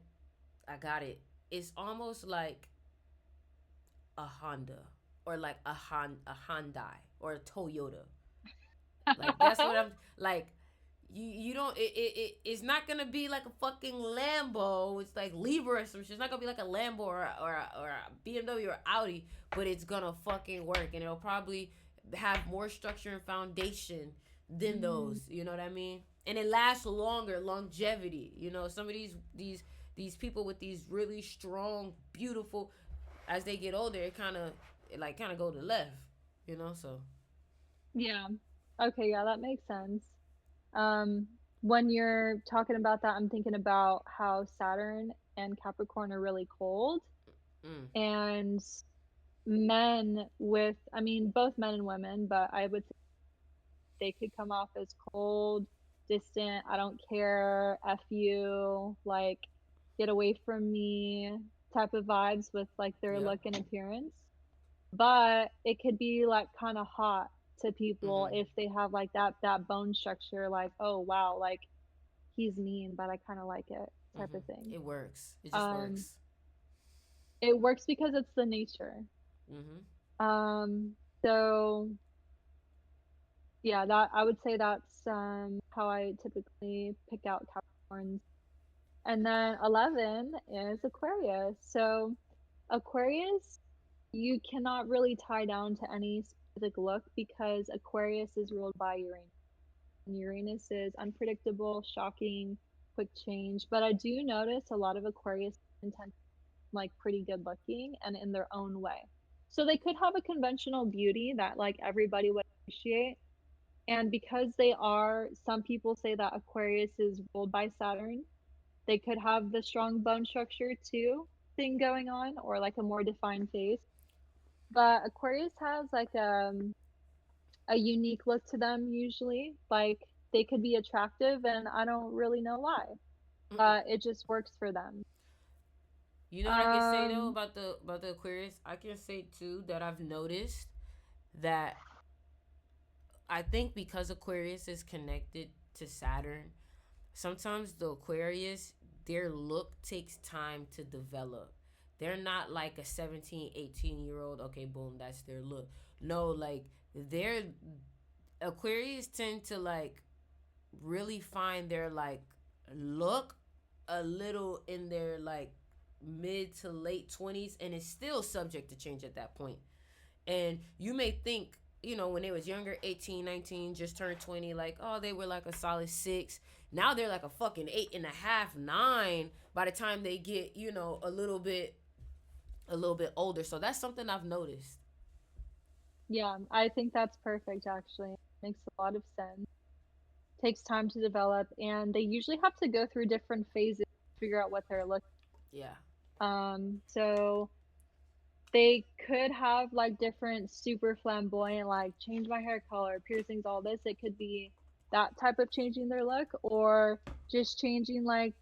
I got it. It's almost like a Honda or like a Hyundai or a Toyota. Like that's what I'm like. You don't it's not gonna be like a fucking Lambo. It's like Libra or some shit. It's not gonna be like a Lambo or a BMW or Audi, but it's gonna fucking work and it'll probably have more structure and foundation than Mm, those. You know what I mean? And it lasts longer, longevity. You know, some of these people with these really strong, beautiful, as they get older, it kind of go to left. You know, so yeah. Okay, yeah, that makes sense. Um, when you're talking about that, I'm thinking about how Saturn and Capricorn are really cold, mm, and men with, I mean, both men and women, but I would say they could come off as cold, distant, I don't care, F you, like, get away from me type of vibes with like their yep. look and appearance. But it could be like kind of hot. to people Mm-hmm. if they have like that bone structure, like, oh wow, like he's mean, but I kind of like it type Mm-hmm. of thing. It works. It just Um, works. it works because it's the nature. Mm-hmm. So yeah, that I would say that's how I typically pick out Capricorns. And then 11 is Aquarius. So Aquarius, you cannot really tie down to any specific look because Aquarius is ruled by Uranus. And Uranus is unpredictable, shocking, quick change. But I do notice a lot of Aquarius tend like pretty good looking and in their own way. So they could have a conventional beauty that like everybody would appreciate. And because they are, some people say that Aquarius is ruled by Saturn, they could have the strong bone structure too thing going on or like a more defined face. But Aquarius has like a unique look to them usually. Like they could be attractive and I don't really know why, Mm-mm. but it just works for them. You know what I can say though Um, about the Aquarius? I can say too that I've noticed that I think because Aquarius is connected to Saturn, sometimes the Aquarius, their look takes time to develop. They're not like a 17, 18-year old, okay, boom, that's their look. No, like their Aquarius tend to like really find their like look a little in their like mid to late 20s, and it's still subject to change at that point. And you may think, when they was younger, 18, 19, just turned 20, like, oh, they were like a solid 6. Now they're like a fucking 8.5, 9 by the time they get, a little bit older. So that's something I've noticed. yeah, I think that's perfect actually. Makes a lot of sense. Takes time to develop and they usually have to go through different phases to figure out what they're looking. Yeah. So they could have like different super flamboyant, like change my hair color, piercings, all this. It could be that type of changing their look, or just changing like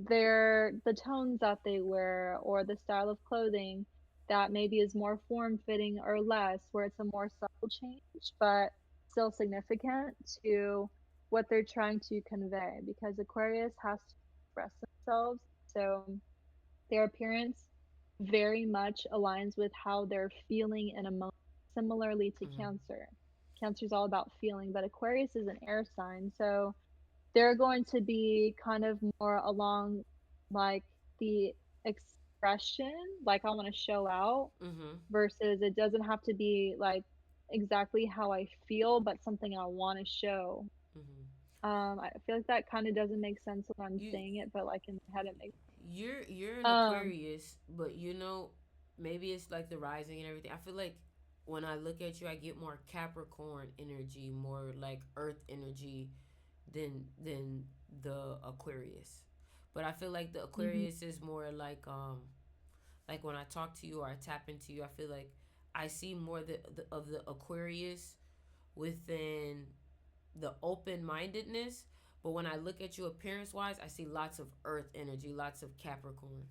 the tones that they wear or the style of clothing that maybe is more form fitting or less, where it's a more subtle change, but still significant to what they're trying to convey because Aquarius has to express themselves. So their appearance very much aligns with how they're feeling and emoting, similarly to Mm-hmm. Cancer. Cancer is all about feeling, but Aquarius is an air sign. So they're going to be kind of more along like the expression, like I want to show out, Mm-hmm. versus it doesn't have to be like exactly how I feel, but something I want to show. Mm-hmm. I feel like that kind of doesn't make sense when I'm You saying it, but like in my head it makes. you're an Um, Aquarius, but maybe it's like the rising and everything. I feel like when I look at you, I get more Capricorn energy, more like Earth energy than the Aquarius. But I feel like the mhm. Aquarius is more like when I talk to you or I tap into you, I feel like I see more of the Aquarius within the open mindedness. But when I look at you appearance wise, I see lots of Earth energy, lots of Capricorn.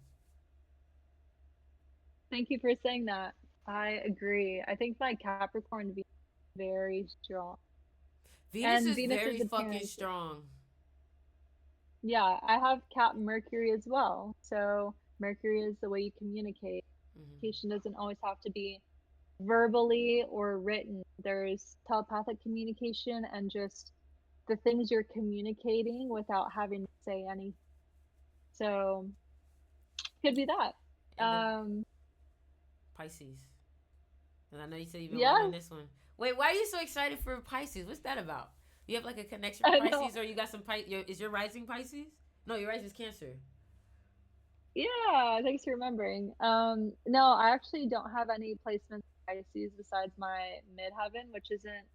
Thank you for saying that. I agree. I think my Capricorn Venus is very strong. Venus And is very Venus's fucking appearance, strong. yeah, I have Cap Mercury as well. So Mercury is the way you communicate. Mm-hmm. Communication doesn't always have to be verbally or written. There's telepathic communication and just the things you're communicating without having to say anything. So could be that. And then Um, Pisces. And I know you said you've been waiting on yes, this one. Wait, why are you so excited for Pisces? What's that about? You have like a connection with I know. Pisces, or you got some Pisces? Is your rising Pisces? No, your rising is Cancer. Yeah, thanks for remembering. No, I actually don't have any placements in Pisces besides my midheaven, which isn't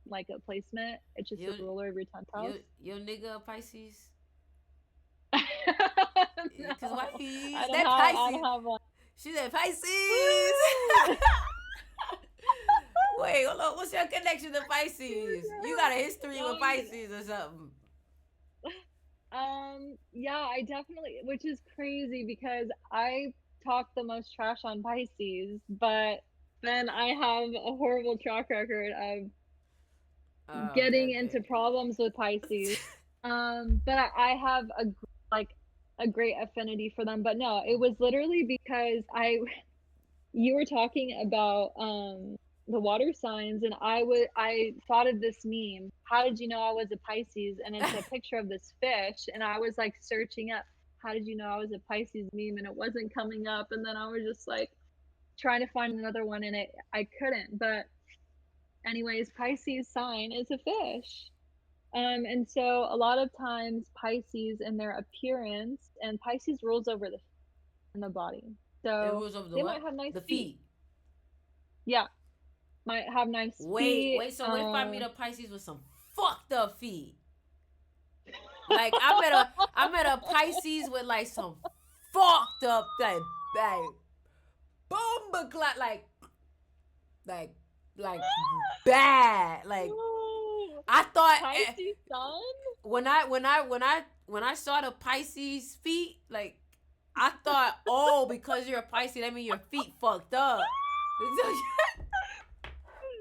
like a placement. It's just the Yo, ruler of your 10th yo, house. yo, nigga, Pisces. Cause why No, you I use don't that have. I Pisces? don't have one. She said Pisces. Woo! Wait, hold on. What's your connection to Pisces? You got a history with No, Pisces or something? yeah, I definitely, which is crazy because I talk the most trash on Pisces, but then I have a horrible track record of Okay, getting into okay. problems with Pisces. But I have like a great affinity for them. But no, it was literally because I you were talking about the water signs, and I thought of this meme. How did you know I was a Pisces? And it's a picture of this fish, and I was like searching up how did you know I was a Pisces meme, and it wasn't coming up, and then I was just like trying to find another one, and I couldn't. But anyways, Pisces sign is a fish. And so a lot of times Pisces in their appearance, and Pisces rules over the in the body. It So rules over the they might what? have nice The feet. feet. Yeah, might have nice Wait, feet. wait. So what if I meet a Pisces with some fucked up feet? Like I met a Pisces with like some fucked up like bomba clot like like bad. Like Ooh, I thought Pisces sun? when I saw the Pisces feet, like I thought, oh, because you're a Pisces, that means your feet fucked up.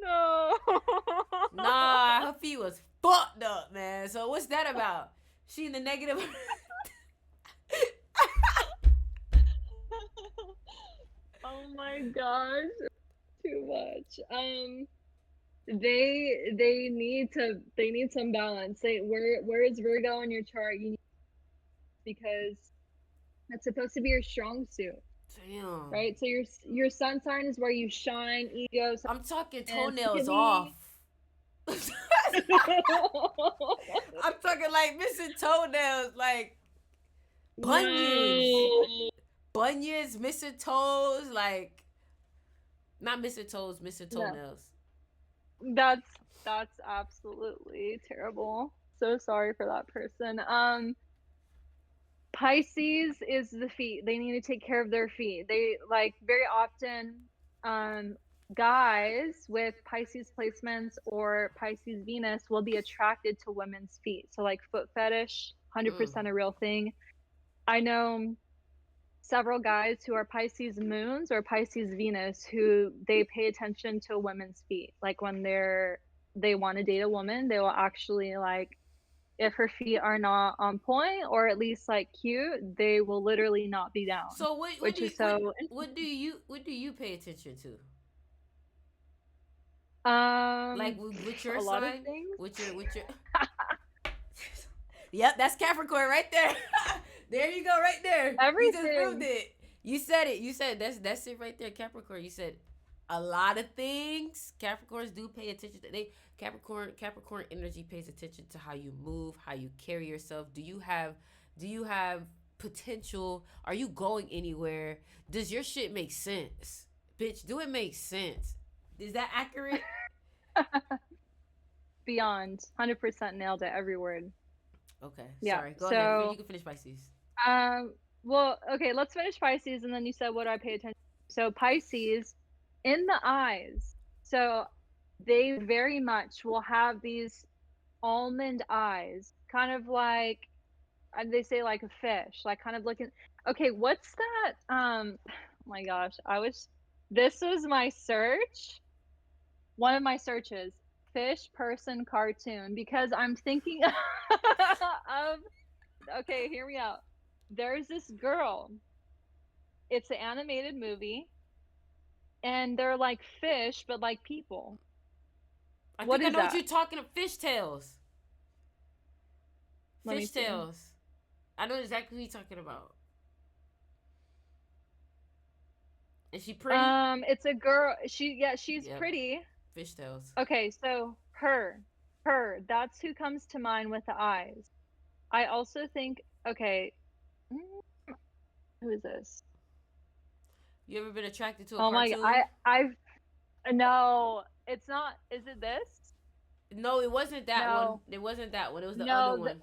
No. Nah, her feet was fucked up, man. So what's that about? She in the negative. Oh my gosh, too much. They need some balance. Where is Virgo in your chart? You need because that's supposed to be your strong suit, Damn. right? So your sun sign is where you shine, ego, I'm talking and look at toenails off. me. I'm talking like missing toenails, like bunions. No. Bunions, missing toes, like not missing toes, missing No. toenails. That's that's absolutely terrible. So sorry for that person. Pisces is the feet. They need to take care of their feet. They like very often um guys with Pisces placements or Pisces Venus will be attracted to women's feet. So like foot fetish, Mm. 100% a real thing. I know several guys who are Pisces moons or Pisces Venus who they pay attention to women's feet. Like when they want to date a woman, they will actually like if her feet are not on point or at least like cute, they will literally not be down, So what which do you is so what do you pay attention to? Like um with your a lot of sign, things. with your Yep, that's Capricorn right there. There you go, right there. You just proved Everything. it. You said it. You said that's it right there, Capricorn. You said a lot of things. Capricorns do pay attention to they Capricorn energy pays attention to how you move, how you carry yourself. Do you have potential? Are you going anywhere? Does your shit make sense? Bitch, do it make sense? Is that accurate? Beyond 100% nailed it every word. Okay, Yeah. sorry. Go ahead. You So can finish Pisces. well, okay, let's finish Pisces and then you said what do I pay attention to? So Pisces in the eyes. So they very much will have these almond eyes, kind of like they say like a fish, like kind of looking. Okay, what's that? Oh my gosh, This was my search. One of my searches, fish person cartoon, because I'm thinking of. Okay, hear me out. There's this girl. It's an animated movie, and they're like fish, but like people. I What think I is know what that? you're talking about. Fishtails. Let me see. Fishtails. I know exactly who you're talking about. Is she pretty? It's a girl. She's Yep. pretty. Fishtails. Okay, so that's who comes to mind with the eyes. I also think, okay, who is this? You ever been attracted to a Oh my, cartoon? no, it's not. Is it this? No, it wasn't that one. No, It wasn't that one. It was the other no, one.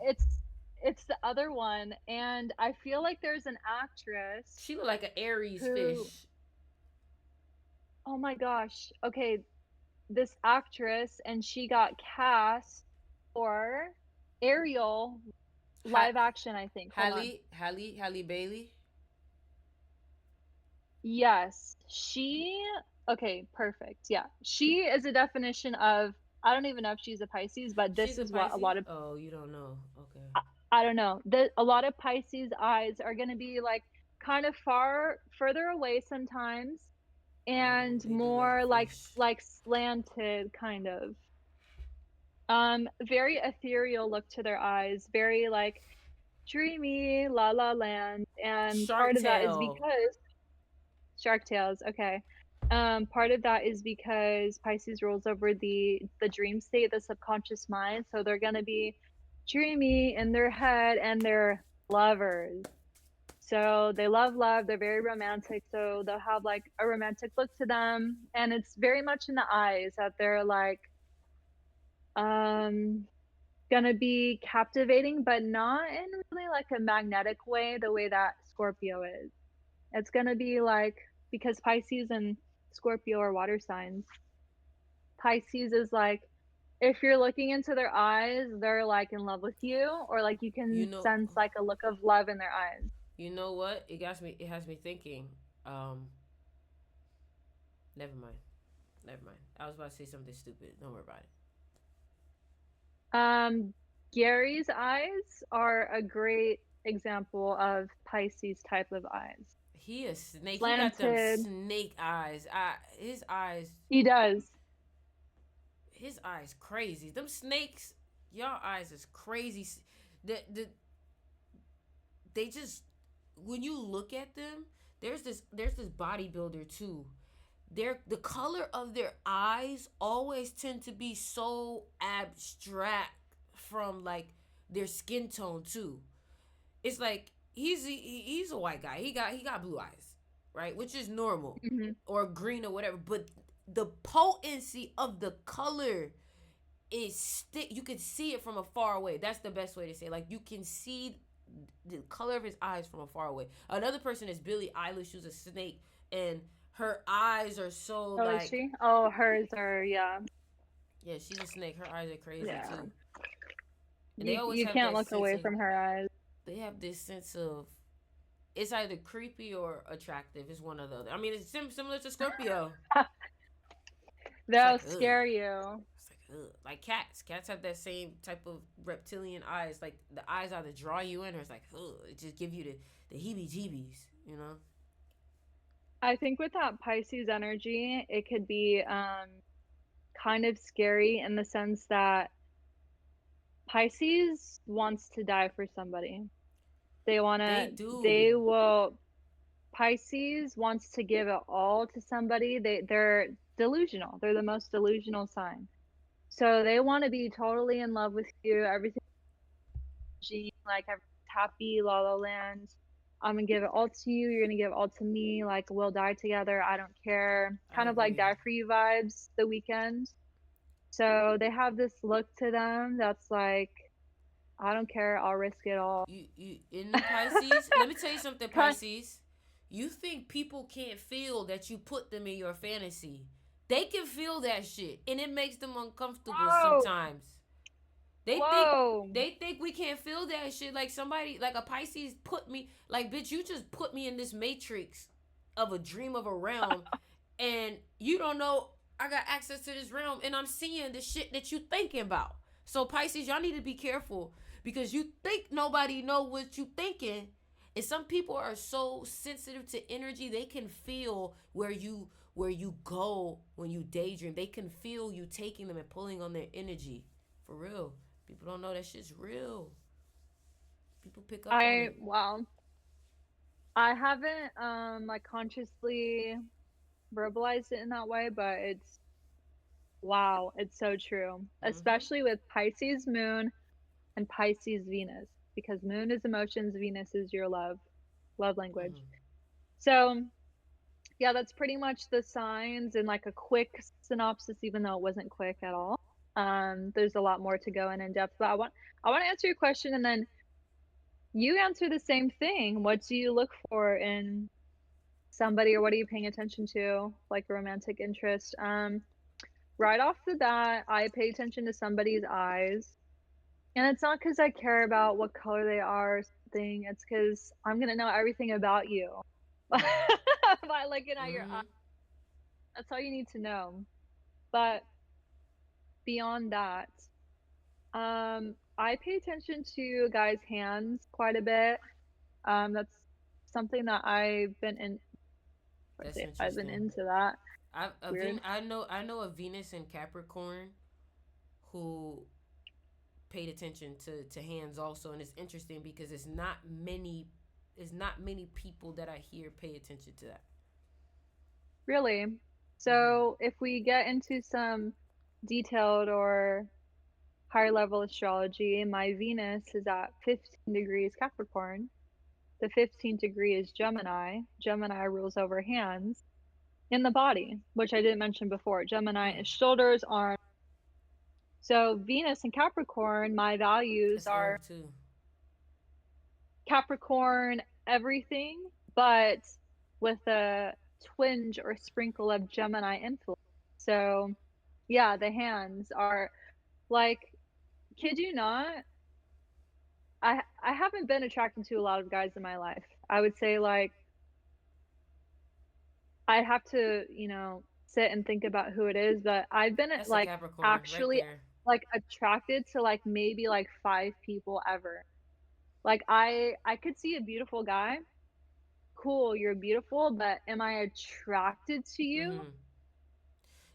it's the other one, and I feel like there's an actress She looked like an Aries who, fish. oh my gosh, okay, this actress, and she got cast for Ariel Ha- live action, I think. Hold on. Halle Bailey. Yes, she okay, perfect. Yeah. She is a definition of I don't even know if she's a Pisces, but this She's a is what a lot Pisces? of Oh, you don't know. Okay. I don't know. A lot of Pisces eyes are going to be like kind of further away sometimes Oh, and they do like more fish. like slanted kind of. Very ethereal look to their eyes, very like dreamy, la la land, and Shark part of that is tail. because Shark Tales, okay. Part of that is because Pisces rules over the dream state, the subconscious mind, so they're gonna be dreamy in their head and they're lovers. So they love love, they're very romantic, so they'll have like a romantic look to them, and it's very much in the eyes that they're like um gonna be captivating, but not in really like a magnetic way, the way that Scorpio is. It's gonna be like because Pisces and Scorpio are water signs. Pisces is like if you're looking into their eyes, they're like in love with you, or like you You can know, sense like a look of love in their eyes. you know what? It has me thinking. Um, never mind. Never mind. I was about to say something stupid. Don't worry about it. Um, Gary's eyes are a great example of Pisces type of eyes. He a snake. He got them Slanted. snake eyes. His eyes, He does. his eyes crazy. Them snakes, y'all eyes is crazy. The they just when you look at them, there's this bodybuilder too. The color of their eyes always tend to be so abstract from like their skin tone too. It's like he's a white guy. He got blue eyes, right? Which is normal, Mhm. or green or whatever. But the potency of the color is stick. You can see it from a far away. That's the best way to say it. Like you can see the color of his eyes from a far away. Another person is Billie Eilish, who's a snake, and her eyes are so Oh, is like, she? Oh, hers are, yeah. yeah, she's a snake. Her eyes are crazy Yeah. too, and they always You have can't that look sense away of from her eyes. they have this sense of it's either creepy or attractive. It's one or the other. I mean, it's similar to Scorpio. It's They'll like ugh. scare you. It's like ugh. Like cats. Cats have that same type of reptilian eyes. Like the eyes either draw you in or it's like ugh. It just give you the heebie-jeebies. You know. I think with that Pisces energy, it could be kind of scary in the sense that Pisces wants to die for somebody. They do. They will Pisces wants to give it all to somebody. They're delusional. They're the most delusional sign. So they want to be totally in love with you. Everything like everything's happy, la la land. I'm gonna give it all to you. You're gonna give it all to me. Like we'll die together. I don't care. I Kind of like agree. die for you vibes. The weekend. So they have this look to them that's like, I don't care. I'll risk it all. You in the Pisces. Let me tell you something, Kind- Pisces. You think people can't feel that you put them in your fantasy? They can feel that shit, and it makes them uncomfortable Whoa, sometimes. They think whoa. they think we can't feel that shit. Like somebody, like a Pisces, put me like, bitch. You just put me in this matrix of a dream of a realm, and you don't know I got access to this realm, and I'm seeing the shit that you thinking about. So Pisces, y'all need to be careful because you think nobody know what you thinking, and some people are so sensitive to energy they can feel where you go when you daydream. They can feel you taking them and pulling on their energy. For real. People don't know that shit's real. People pick up on I it. wow. I haven't like consciously verbalized it in that way, but it's wow, it's so true. Mm-hmm. Especially with Pisces moon and Pisces Venus because moon is emotions, Venus is your love language. Mm-hmm. So, yeah, that's pretty much the signs in like a quick synopsis even though it wasn't quick at all. There's a lot more to go in depth, but I want to answer your question and then you answer the same thing. What do you look for in somebody or what are you paying attention to, like romantic interest? Right off the bat, I pay attention to somebody's eyes. And it's not because I care about what color they are or something. It's because I'm gonna know everything about you. Mm-hmm. by looking at your eyes. Mm-hmm. That's all you need to know. But beyond that, I pay attention to guys' hands quite a bit. That's something that That's I've been interesting. into that. I Weird. know a Venus and Capricorn who paid attention to hands also, and it's interesting because it's not many people that I hear pay attention to that. Really. Mm-hmm. So if we get into some detailed or higher level astrology, my Venus is at 15 degrees Capricorn. The 15th degree is Gemini. Gemini rules over hands in the body, which I didn't mention before. Gemini Hmm. is shoulders, arms. So Venus and Capricorn, my values That's are Earth too. Capricorn everything, but with a twinge or sprinkle of Gemini influence. So yeah, the hands are like, kid you not, I haven't been attracted to a lot of guys in my life. I would say like I'd have to, sit and think about who it is, but I've been That's a like Capricorn right actually there. like attracted to like maybe like 5 people ever. Like I could see a beautiful guy. Cool, you're beautiful, but am I attracted to you? Mm-hmm.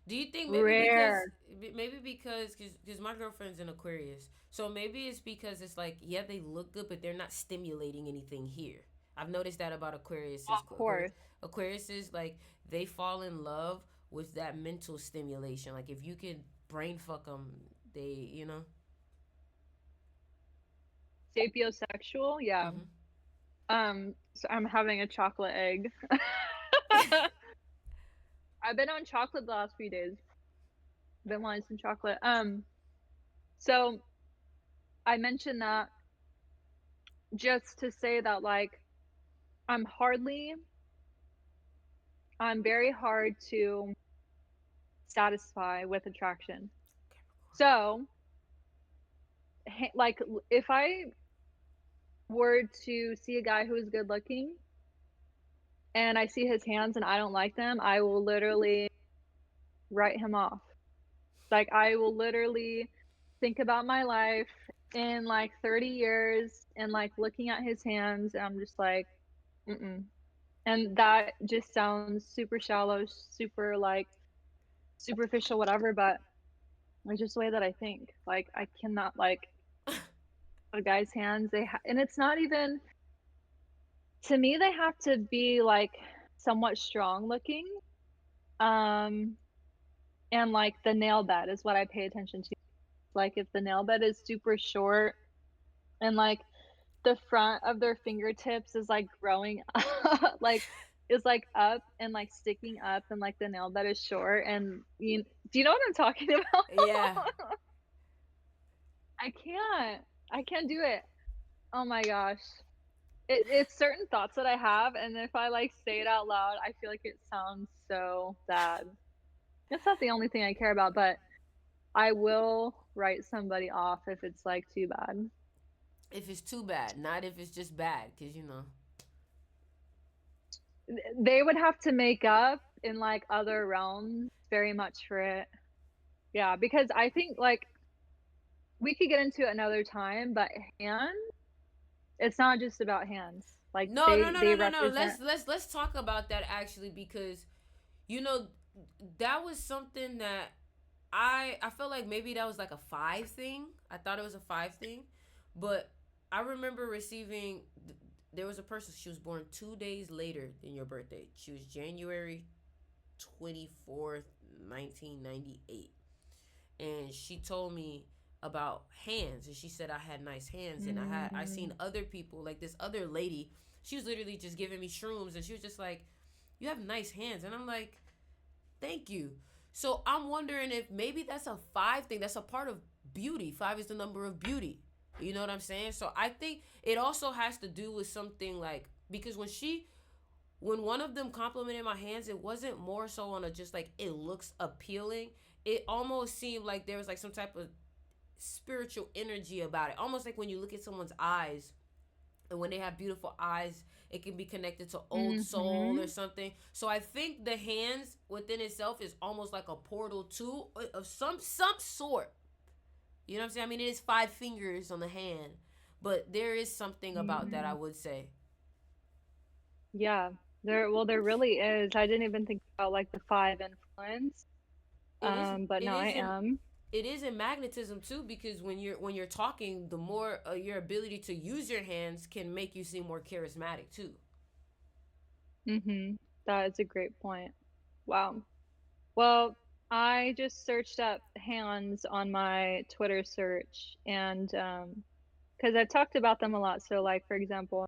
Do you think Rare. maybe because my girlfriend's an Aquarius, so maybe it's because it's like yeah they look good but they're not stimulating anything here. I've noticed that about Aquariuses. Of course. Aquariuses like they fall in love with that mental stimulation. Like if you could brain fuck them, they Sapiosexual, yeah. Mm-hmm. So I'm having a chocolate egg. I've been on chocolate the last few days. Been wanting some chocolate. So I mentioned that just to say that like I'm hardly I'm very hard to satisfy with attraction. So, like if I were to see a guy who is good looking and I see his hands and I don't like them, I will literally write him off. Like I will literally think about my life in like 30 years and like looking at his hands and I'm just like, mm-mm. And that just sounds super shallow, super like superficial, whatever, but it's just the way that I think. Like I cannot like a guy's hands. And it's not even to me. They have to be like somewhat strong looking. Um, and like the nail bed is what I pay attention to. Like if the nail bed is super short and like the front of their fingertips is like growing like is like up and like sticking up and like the nail bed is short and do you know what I'm talking about? Yeah. I can't. I can't do it. Oh my gosh. It's certain thoughts that I have, and if I like say it out loud, I feel like it sounds so bad. It's not the only thing I care about, but I will write somebody off if it's like too bad. If it's too bad, not if it's just bad, because They would have to make up in like other realms very much for it. Yeah, because I think like we could get into it another time, but hands, it's not just about hands. Like no, no, no, they no, no, no. represent Let's talk about that actually because you know that was something that I felt like maybe that was like a five thing. I thought it was a five thing, but I remember receiving. There was a person. She was born 2 days later than your birthday. She was January 24th, 1998, and she told me about hands, and she said I had nice hands, and I seen mm, other people like this other lady. She was literally just giving me shrooms, and she was just like, "You have nice hands," and I'm like, thank you. So I'm wondering if maybe that's a five thing. That's a part of beauty. Five is the number of beauty. You know what I'm saying? So I think it also has to do with something like because when one of them complimented my hands, it wasn't more so on a just like it looks appealing. It almost seemed like there was like some type of spiritual energy about it. Almost like when you look at someone's eyes And when they have beautiful eyes, it can be connected to old soul or Mhm. something. So I think the hands within itself is almost like a portal too, of some sort. You know what I'm saying? I mean, it is 5 fingers on the hand, but there is something about that, I Mhm. would say. Yeah. There really is. I didn't even think about, like, the 5 influence, It is but it no, I is in am. it is in magnetism too, because when you're talking, the more your ability to use your hands can make you seem more charismatic too. Mhm. That is a great point. Wow. Well, I just searched up hands on my Twitter search and, because 'cause I've talked about them a lot, so, like, for example,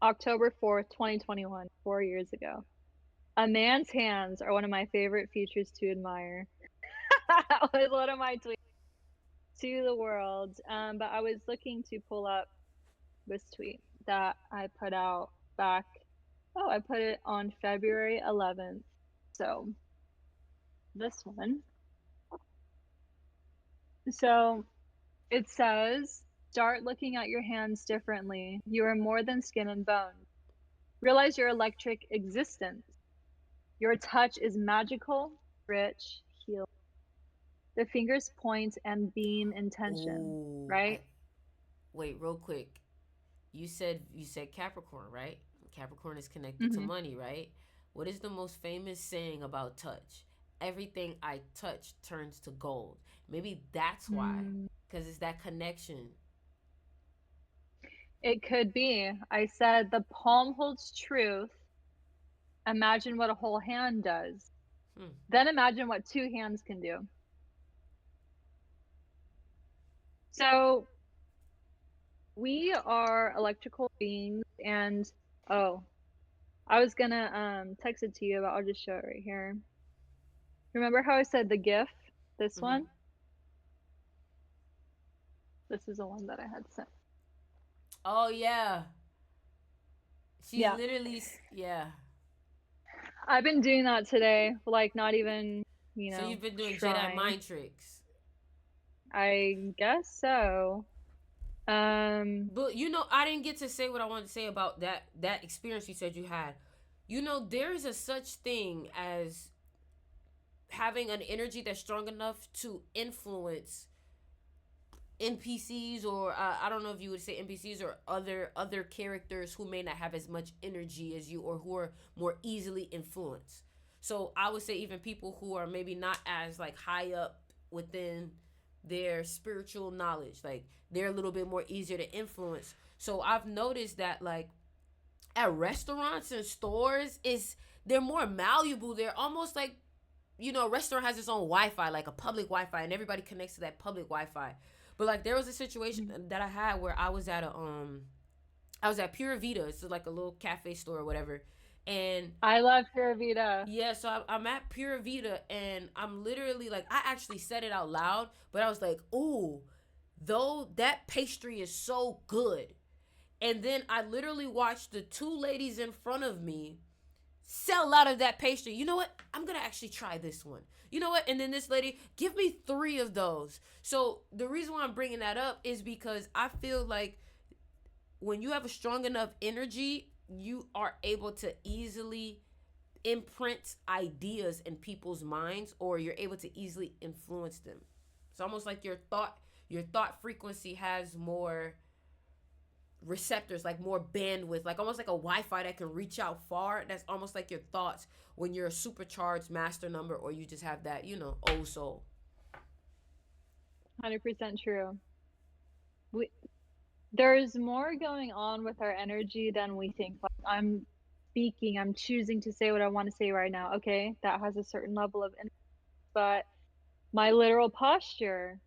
October 4th, 2021, 4 years ago. A man's hands are one of my favorite features to admire. That was one of my tweets to the world, but I was looking to pull up this tweet that I put out back I put it on February 11th. So, this one. So, it says, "Start looking at your hands differently. You are more than skin and bone. Realize your electric existence. Your touch is magical, rich, healing. The fingers point and beam intention," Ooh, I right? wait real quick. You said Capricorn, right? Capricorn is connected to Mhm. money, right? What is the most famous saying about touch? Everything I touch turns to gold. Maybe that's why, Mm, because it's that connection. it could be. I said, "The palm holds truth. Imagine what a whole hand does. Hmm. Then imagine what 2 hands can do." So, we are electrical beings and oh, I was gonna, text it to you, but I'll just show it right here. Remember how I said the GIF? This Mm-hmm. one? This is the one that I had sent. Oh yeah, she's Yeah. literally yeah. I've been doing that today, like, not even, So you've been doing Jedi trying. mind tricks. I guess so. Um, But I didn't get to say what I wanted to say about that experience you said you had. There is a such thing as having an energy that's strong enough to influence NPCs, or I don't know if you would say NPCs or other characters who may not have as much energy as you, or who are more easily influenced. So I would say even people who are maybe not as like high up within their spiritual knowledge, like they're a little bit more easier to influence. So I've noticed that, like, at restaurants and stores, is they're more malleable. They're almost like, a restaurant has its own Wi-Fi, like a public Wi-Fi, and everybody connects to that public Wi-Fi. But like, there was a situation mhm. that I had where I was at Pura Vida. It's like a little cafe store or whatever, and I love Pura Vida. yeah, so I'm at Pura Vida, and I'm literally like, I actually said it out loud, but I was like, ooh, though that pastry is so good. And then I literally watched the two ladies in front of me sell out of that pastry. You know what? I'm gonna actually try this one. You know what? And then this lady, give me 3 of those. So the reason why I'm bringing that up is because I feel like when you have a strong enough energy, you are able to easily imprint ideas in people's minds, or you're able to easily influence them. It's almost like your thought frequency has more receptors, like more bandwidth, like almost like a Wi-Fi that can reach out far. That's almost like your thoughts when you're a supercharged master number, or you just have that, old soul. 100% true. We There's more going on with our energy than we think. Like, I'm speaking, I'm choosing to say what I wanna say right now. Okay, that has a certain level of energy, but my literal posture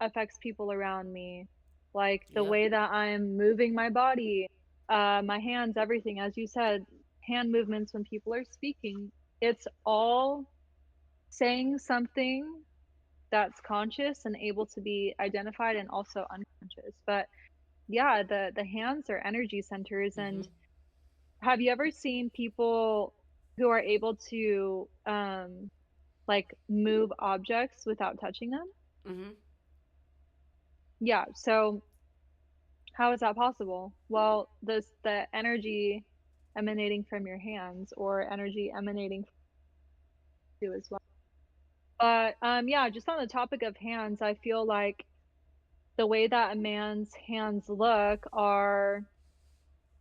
affects people around me, like the Yep. way that I'm moving my body, my hands, everything. As you said, hand movements when people are speaking, it's all saying something that's conscious and able to be identified and also unconscious. But yeah, the hands are energy centers. And Mm-hmm. have you ever seen people who are able to like move objects without touching them? Mm-hmm. Yeah, so How is that possible? Well, the energy emanating from your hands or energy emanating from you as well. But, yeah, just on the topic of hands, I feel like the way that a man's hands look are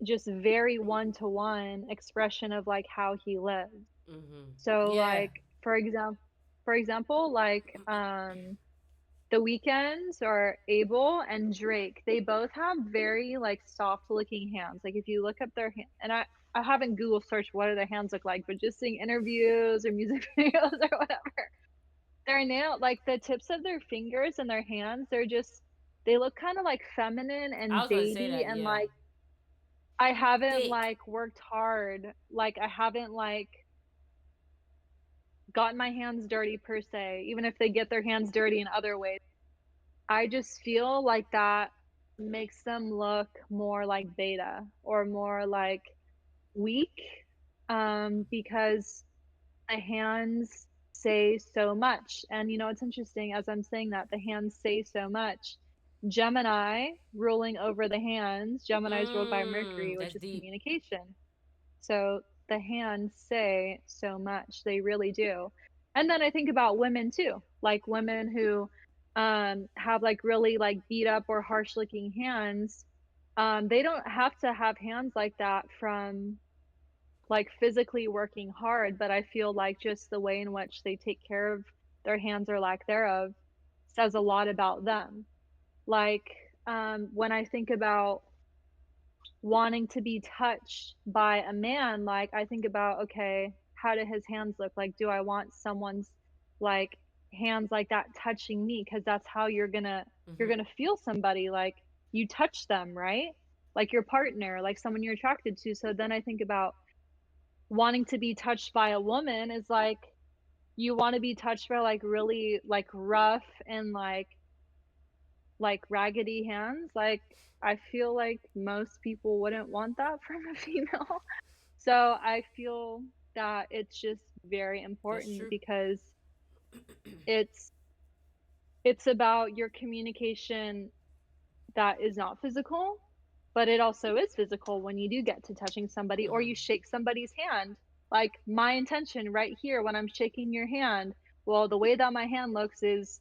just very one-to-one expression of, like, how he lives. Mm-hmm. So, Yeah. like, for example, like, The Weeknd or Abel and Drake, they both have very, like, soft-looking hands. Like, if you look up their hand, and I haven't Google searched what do their hands look like, but just seeing interviews or music videos or whatever, their nail like, the tips of their fingers and their hands, they look kinda, like, feminine I and was about to say baby, that. and, Yeah. like, I haven't, Thick. like, worked hard, like, I haven't, like, gotten my hands dirty per se, even if they get their hands dirty in other ways. I just feel like that makes them look more like beta or more like weak, because the hands say so much. And you know, it's interesting as I'm saying that the hands say so much. Gemini ruling over the hands, Gemini is ruled by Mercury, which That's is deep. communication. So the hands say so much, they really do. And then I think about women too, like women who have like really like beat up or harsh looking hands. They don't have to have hands like that from like physically working hard, but I feel like just the way in which they take care of their hands or lack thereof says a lot about them. Like when I think about wanting to be touched by a man, like, I think about, okay, how do his hands look? Like, do I want someone's, like, hands like that touching me? Because that's how you're Mm-hmm. gonna feel somebody, like, you touch them, right? Like your partner, like someone you're attracted to. So then I think about wanting to be touched by a woman is like, you wanna be touched by, like, really, like, rough and, like, raggedy hands, like, I feel like most people wouldn't want that from a female. So, I feel that it's just very That's important true. because it's it's about your communication that is not physical, but it also is physical when you do get to touching somebody or Mm-hmm. you shake somebody's hand. Like, my intention right here when I'm shaking your hand, well, the way that my hand looks is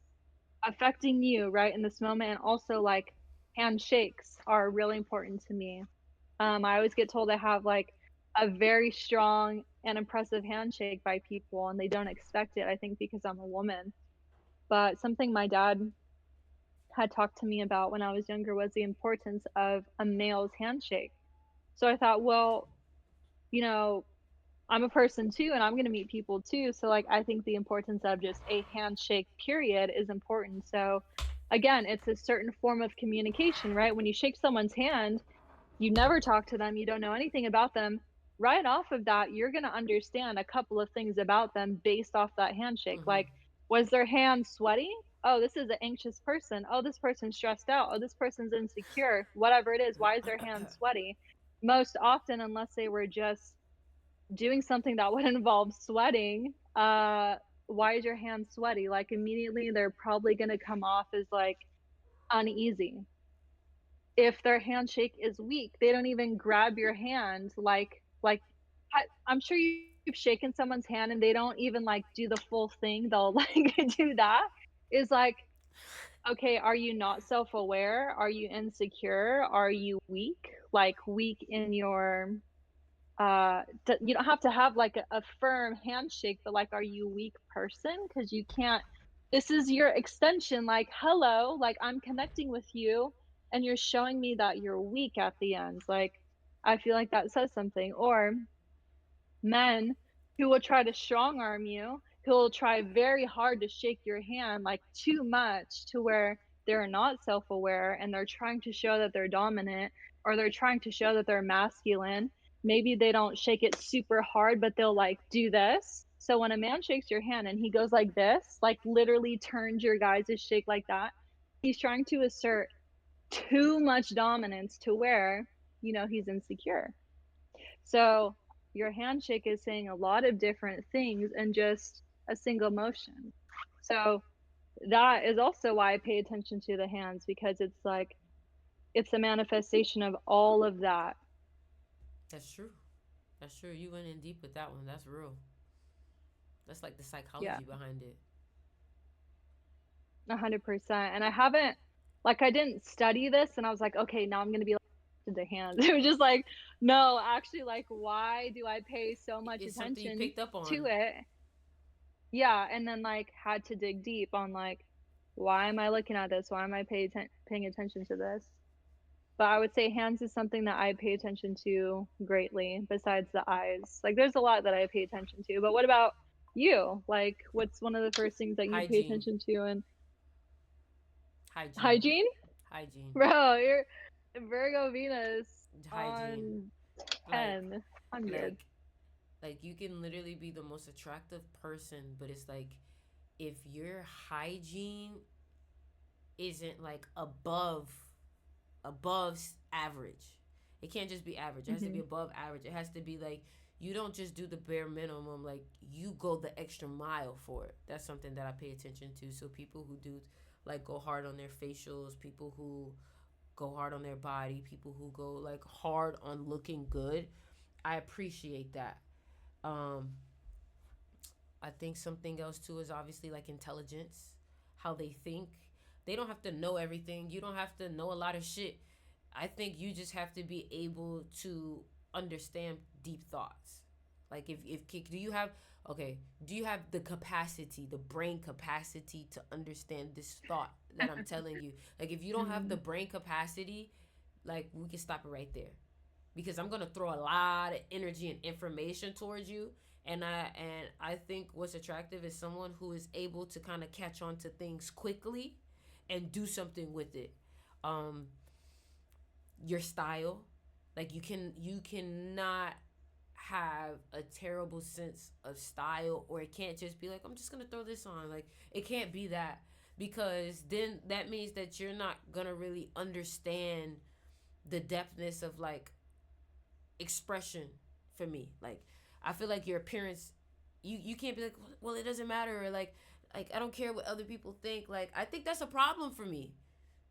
affecting you right in this moment, and also like handshakes are really important to me. I always get told I have like a very strong and impressive handshake by people and they don't expect it, I think because I'm a woman. But something my dad had talked to me about when I was younger was the importance of a male's handshake. So I thought, well, you know, I'm a person too, and I'm gonna meet people too. So like I think the importance of just a handshake period is important. So again, it's a certain form of communication, right? When you shake someone's hand, you never talk to them, you don't know anything about them. Right off of that, you're gonna understand a couple of things about them based off that handshake. Mm-hmm. Like, was their hand sweaty? Oh, this is an anxious person. Oh, this person's stressed out. Oh, this person's insecure. Whatever it is, why is their hand sweaty? Most often, unless they were just doing something that would involve sweating, why is your hand sweaty? Like immediately they're probably gonna come off as like uneasy. If their handshake is weak, they don't even grab your hand like I'm sure you've shaken someone's hand and they don't even like do the full thing. They'll like do that. Is like, okay, are you not self-aware? Are you insecure? Are you weak? Like weak in your you don't have to have like a firm handshake, but like are you a weak person because you can't, this is your extension, like hello, like I'm connecting with you and you're showing me that you're weak at the end, like I feel like that says something. Or men who will try to strong arm you, who will try very hard to shake your hand, like too much to where they're not self aware and they're trying to show that they're dominant or they're trying to show that they're masculine. Maybe they don't shake it super hard, but they'll like do this. So when a man shakes your hand and he goes like this, like literally turns your guys' shake like that, he's trying to assert too much dominance to where, you know, he's insecure. So your handshake is saying a lot of different things in just a single motion. So that is also why I pay attention to the hands because it's like it's a manifestation of all of that. That's true. That's true. You went in deep with that one. That's real. That's like the Yeah, psychology behind it. 100%. And I haven't, like, I didn't study this and I was like, okay, now I'm going to be like to the hands. It was just like, no, actually, like, why do I pay so much It's something you attention picked up to on. it? Yeah. And then, like, had to dig deep on, like, why am I looking at this? Why am I paying attention to this? But I would say hands is something that I pay attention to greatly besides the eyes. Like, there's a lot that I pay attention to. But what about you? Like, what's one of the first things that you pay Hygiene. attention to in Hygiene. hygiene? Hygiene. Bro, you're Virgo Venus Hygiene. on Like 10, 100. like like you can literally be the most attractive person, but it's like if your hygiene isn't like above average. It can't just be average. It has to be Mhm. above average. It has to be like you don't just do the bare minimum. Like you go the extra mile for it. That's something that I pay attention to. So people who do like go hard on their facials, people who go hard on their body, people who go like hard on looking good, I appreciate that. Um, I think something else too is obviously like intelligence, how they think. They don't have to know everything. You don't have to know a lot of shit. I think you just have to be able to understand deep thoughts. Like if do you have okay, do you have the capacity, the brain capacity to understand this thought that I'm telling you? Like if you don't have the Mhm. brain capacity, like we can stop it right there because I'm gonna throw a lot of energy and information towards you. And I think what's attractive is someone who is able to kind of catch on to things quickly and do something with it. Um, your style, like you cannot have a terrible sense of style, or it can't just be like I'm just gonna throw this on. Like it can't be that because then that means that you're not gonna really understand the depthness of like expression for me. Like I feel like your appearance, you can't be like, well, it doesn't matter, or like I don't care what other people think. Like I think that's a problem for me.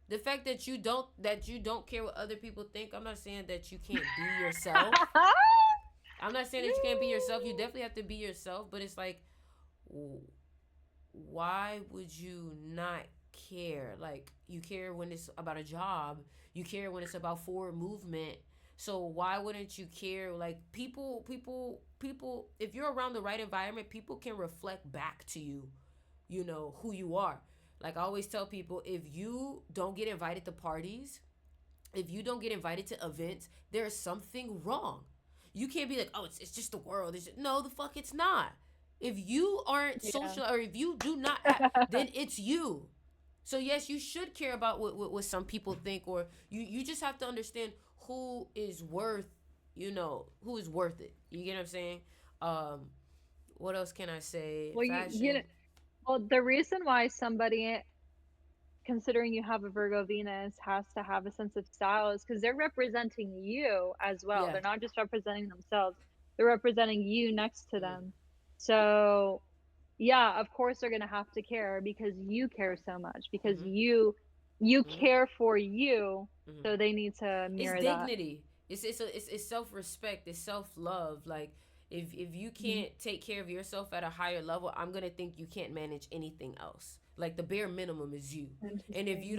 The fact that you don't care what other people think. I'm not saying that you can't be yourself. I'm not saying that you can't be yourself. You definitely have to be yourself, but it's like why would you not care? Like you care when it's about a job, you care when it's about forward movement. So why wouldn't you care? Like people if you're around the right environment, people can reflect back to you, you know, who you are. Like I always tell people, if you don't get invited to parties, if you don't get invited to events, there's something wrong. You can't be like, oh, it's just the world. No, the fuck, it's not. If you aren't Yeah. social or if you do not then it's you. So yes, you should care about what some people think, or you just have to understand who is worth, you know, who is worth it. You get what I'm saying? Um, what else can I say? Well, Fashion. well, the reason why somebody, considering you have a Virgo Venus, has to have a sense of style is because they're representing you as well. Yeah. They're not just representing themselves, they're representing you next to Mm-hmm. them. So, yeah, of course they're gonna have to care because you care so much, because Mm-hmm. you Mm-hmm. care for you, Mm-hmm. so they need to It's mirror that. dignity. It's self respect. It's self love. Like if you Mhm. can't take care of yourself at a higher level, I'm gonna think you can't manage anything else. Like the bare minimum is you. And Interesting. if you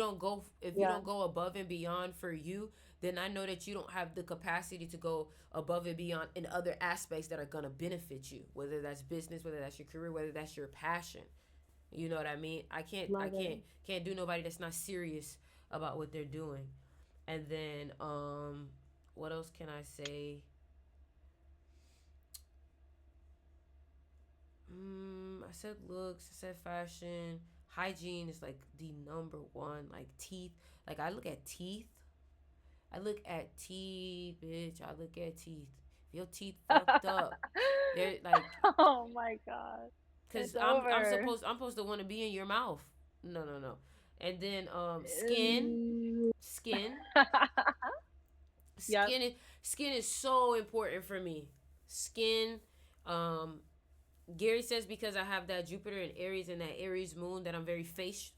Yeah, don't go above and beyond for you, then I know that you don't have the capacity to go above and beyond in other aspects that are gonna benefit you. Whether that's business, whether that's your career, whether that's your passion. You know what I mean? I love it. can't do nobody that's not serious about what they're doing. And then what else can I say? I said looks, I said fashion, hygiene is like the number one. Like teeth, like I look at teeth. I look at teeth, bitch. I look at teeth. If your teeth fucked up, they're like, Oh my god. cause It's I'm over. supposed to want to be in your mouth. No, no, no. And then Mm. skin, Yep. skin is skin is so important for me. Skin, um, Gary says because I have that Jupiter and Aries and that Aries moon that I'm very face.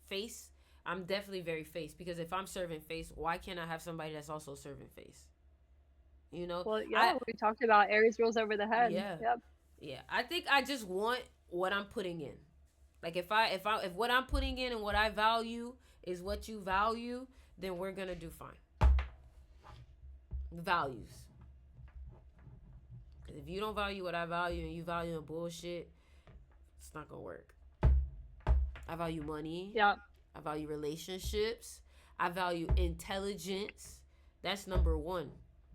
I'm definitely very face, because if I'm serving face, why can't I have somebody that's also serving face? You know, Well, yeah, I we talked about Aries rules over the head. yeah, Yep. yeah. I think I just want what I'm putting in. Like if what I'm putting in and what I value is what you value, then we're gonna do fine. Values. Because if you don't value what I value and you value the bullshit, it's not gonna work. I value money. Yeah. I value relationships. I value intelligence. That's number one.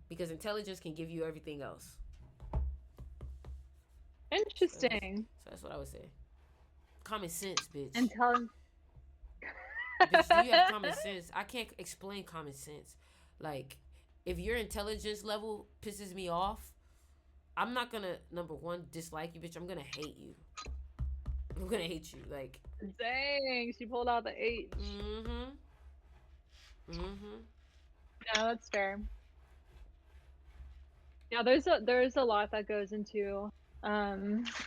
Because intelligence can give you everything else. Interesting. So that's what I would say. Common sense, bitch. And tell Bitch, do you have common sense? I can't explain common sense. Like, if your intelligence level pisses me off, I'm not gonna, number one, dislike you, bitch. I'm gonna hate you. I'm gonna hate you. Like, Dang, she pulled out the H. mm-hmm. Mm-hmm. No, that's fair. Yeah, there's a lot that goes into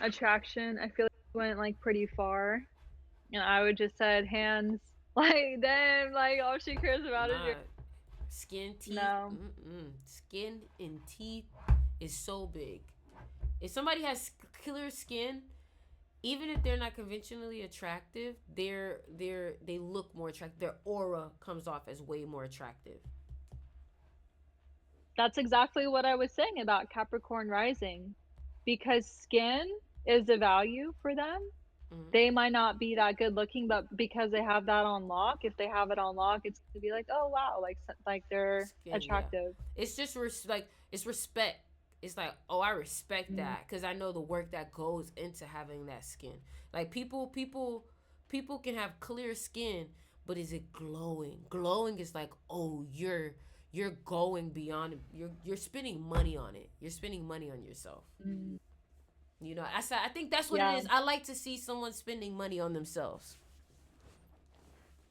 attraction. I feel like we went like pretty far. And I would just said hands. Like damn, like all she cares about is your Nah. Skin, teeth. no. Mm-mm. Skin and teeth is so big. If somebody has killer skin, even if they're not conventionally attractive, they look more attractive. Their aura comes off as way more attractive. That's exactly what I was saying about Capricorn rising. Because skin is a value for them. Mm-hmm. They might not be that good looking, but because they have that on lock, if they have it on lock, it's gonna be like, oh wow, like they're Skin, yeah. attractive. It's just like it's respect. It's like, oh, I respect Mm, that because I know the work that goes into having that skin. Like people can have clear skin, but is it glowing? Glowing is like, oh, you're going beyond. You're spending money on it. You're spending money on yourself. mm, You know, I think that's what it yeah, is. I like to see someone spending money on themselves.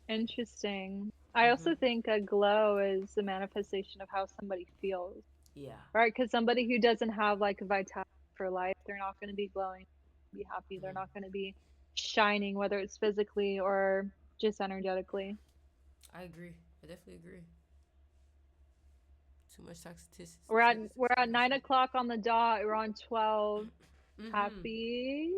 interesting. I Mm-hmm. also think a glow is a manifestation of how somebody feels, Yeah. right? Because somebody who doesn't have like a vitality for life, they're not going to be glowing, be happy. They're Mm-hmm. not going to be shining, whether it's physically or just energetically. I agree. I definitely agree. Too much We're at toxicity. 9 o'clock on the dot. We're on 12. Mm-hmm. Happy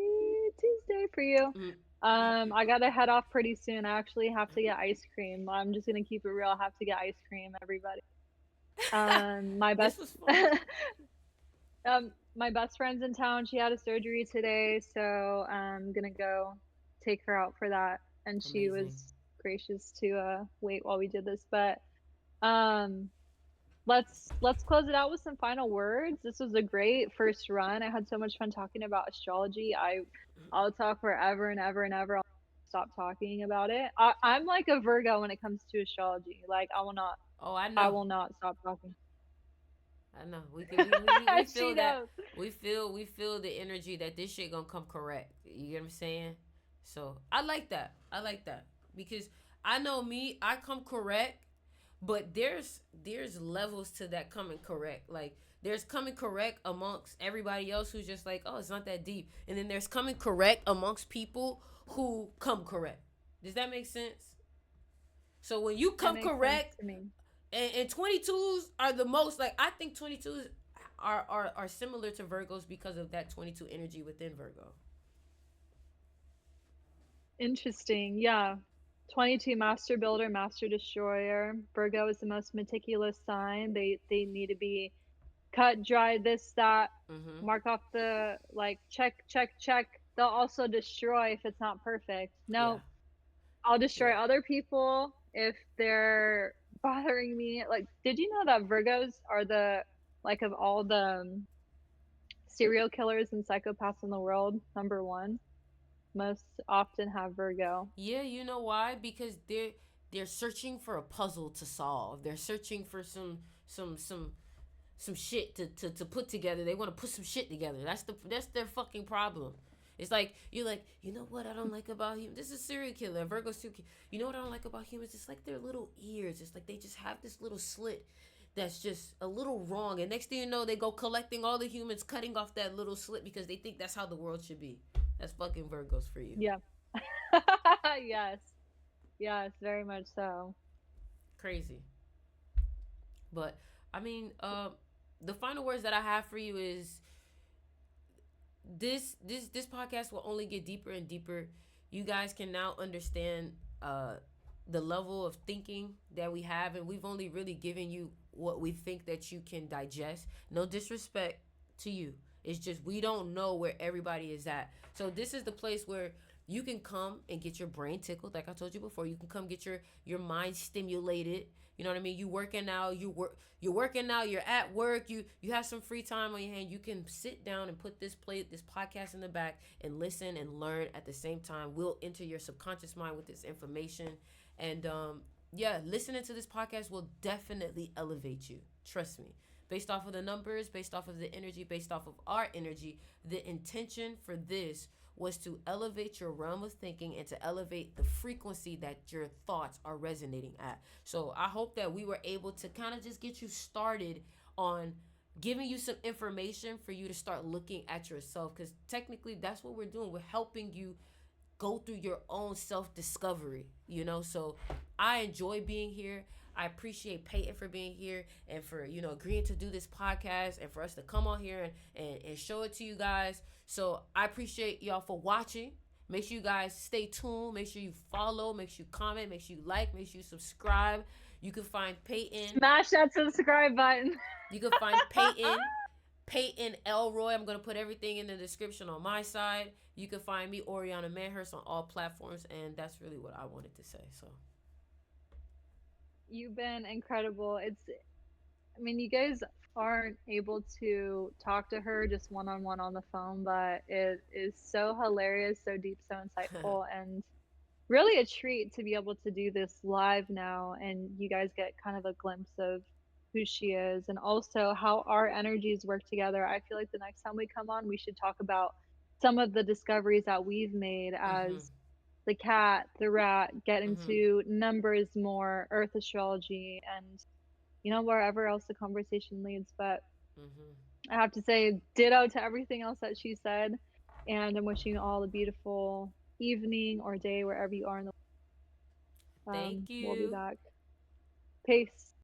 Tuesday for you. Mm-hmm. I gotta head off pretty soon. I actually have to get ice cream. I'm just gonna keep it real. I have to get ice cream, everybody. My This best was fun. my best friend's in town. She had a surgery today, so I'm gonna go take her out for that. And she Amazing. was gracious to wait while we did this. But um let's close it out with some final words. This was a great first run. I had so much fun talking about astrology. I'll talk forever and ever and ever. I'll stop talking about it. I'm like a Virgo when it comes to astrology. Like Oh, I I know. will not stop talking. I know. We She feel that. knows. We feel the energy that this shit gonna come correct. You get what I'm saying? So I like that. I like that because I know me. I come correct, but there's levels to that coming correct. Like there's coming correct amongst everybody else who's just like, oh, it's not that deep, and then there's coming correct amongst people who come correct. Does that make sense? So when you It come makes sense correct, to me. and 22s are the most, like, I think 22s are similar to Virgos because of that 22 energy within Virgo. Interesting. Yeah. 22 master builder, master destroyer. Virgo is the most meticulous sign. They need to be cut, dry, this, that, Mm-hmm. mark off the like check, check, check. They'll also destroy if it's not perfect. Yeah. No, I'll destroy Yeah. other people if they're bothering me. Like, did you know that Virgos are the like of all the serial killers and psychopaths in the world, number one? Most often have Virgo. Yeah, you know why? Because they're searching for a puzzle to solve. They're searching for some shit to put together. They want to put some shit together. That's their fucking problem. It's like you're like, you know what I don't like about him? This is a serial killer. Virgo's serial killer. You know what I don't like about humans? It's like their little ears. It's like they just have this little slit that's just a little wrong. And next thing you know, they go collecting all the humans, cutting off that little slit because they think that's how the world should be. That's fucking Virgos for you. Yeah. Yes. Yes, very much so. Crazy. But I mean, the final words that I have for you is this podcast will only get deeper and deeper. You guys can now understand the level of thinking that we have, and we've only really given you what we think that you can digest. No disrespect to you. It's just we don't know where everybody is at. So this is the place where you can come and get your brain tickled, like I told you before. You can come get your mind stimulated. You know what I mean? You working out, you're working out, you're at work, you have some free time on your hand. You can sit down and put this podcast in the back and listen and learn at the same time. We'll enter your subconscious mind with this information. And yeah, listening to this podcast will definitely elevate you. Trust me. Based off of the numbers, based off of the energy, based off of our energy, the intention for this was to elevate your realm of thinking and to elevate the frequency that your thoughts are resonating at. So I hope that we were able to kind of just get you started on giving you some information for you to start looking at yourself, because technically that's what we're doing. We're helping you go through your own self discovery, you know? So I enjoy being here. I appreciate Peyton for being here and for, agreeing to do this podcast and for us to come on here and show it to you guys. So I appreciate y'all for watching. Make sure you guys stay tuned. Make sure you follow. Make sure you comment. Make sure you like. Make sure you subscribe. You can find Peyton. Smash that subscribe button. You can find Peyton Elroy. I'm gonna put everything in the description on my side. You can find me, Oriana Manhurst, on all platforms, and that's really what I wanted to say. So You've been incredible. I mean, you guys aren't able to talk to her just one on one on the phone, but it is so hilarious, so deep, so insightful, and really a treat to be able to do this live now. And you guys get kind of a glimpse of who she is and also how our energies work together. I feel like the next time we come on, we should talk about some of the discoveries that we've made mhm, as the cat, the rat, get mhm, into numbers more, earth astrology, and wherever else the conversation leads. But mhm. I have to say, ditto to everything else that she said. And I'm wishing you all a beautiful evening or day wherever you are in the Thank we'll be you. back. Peace.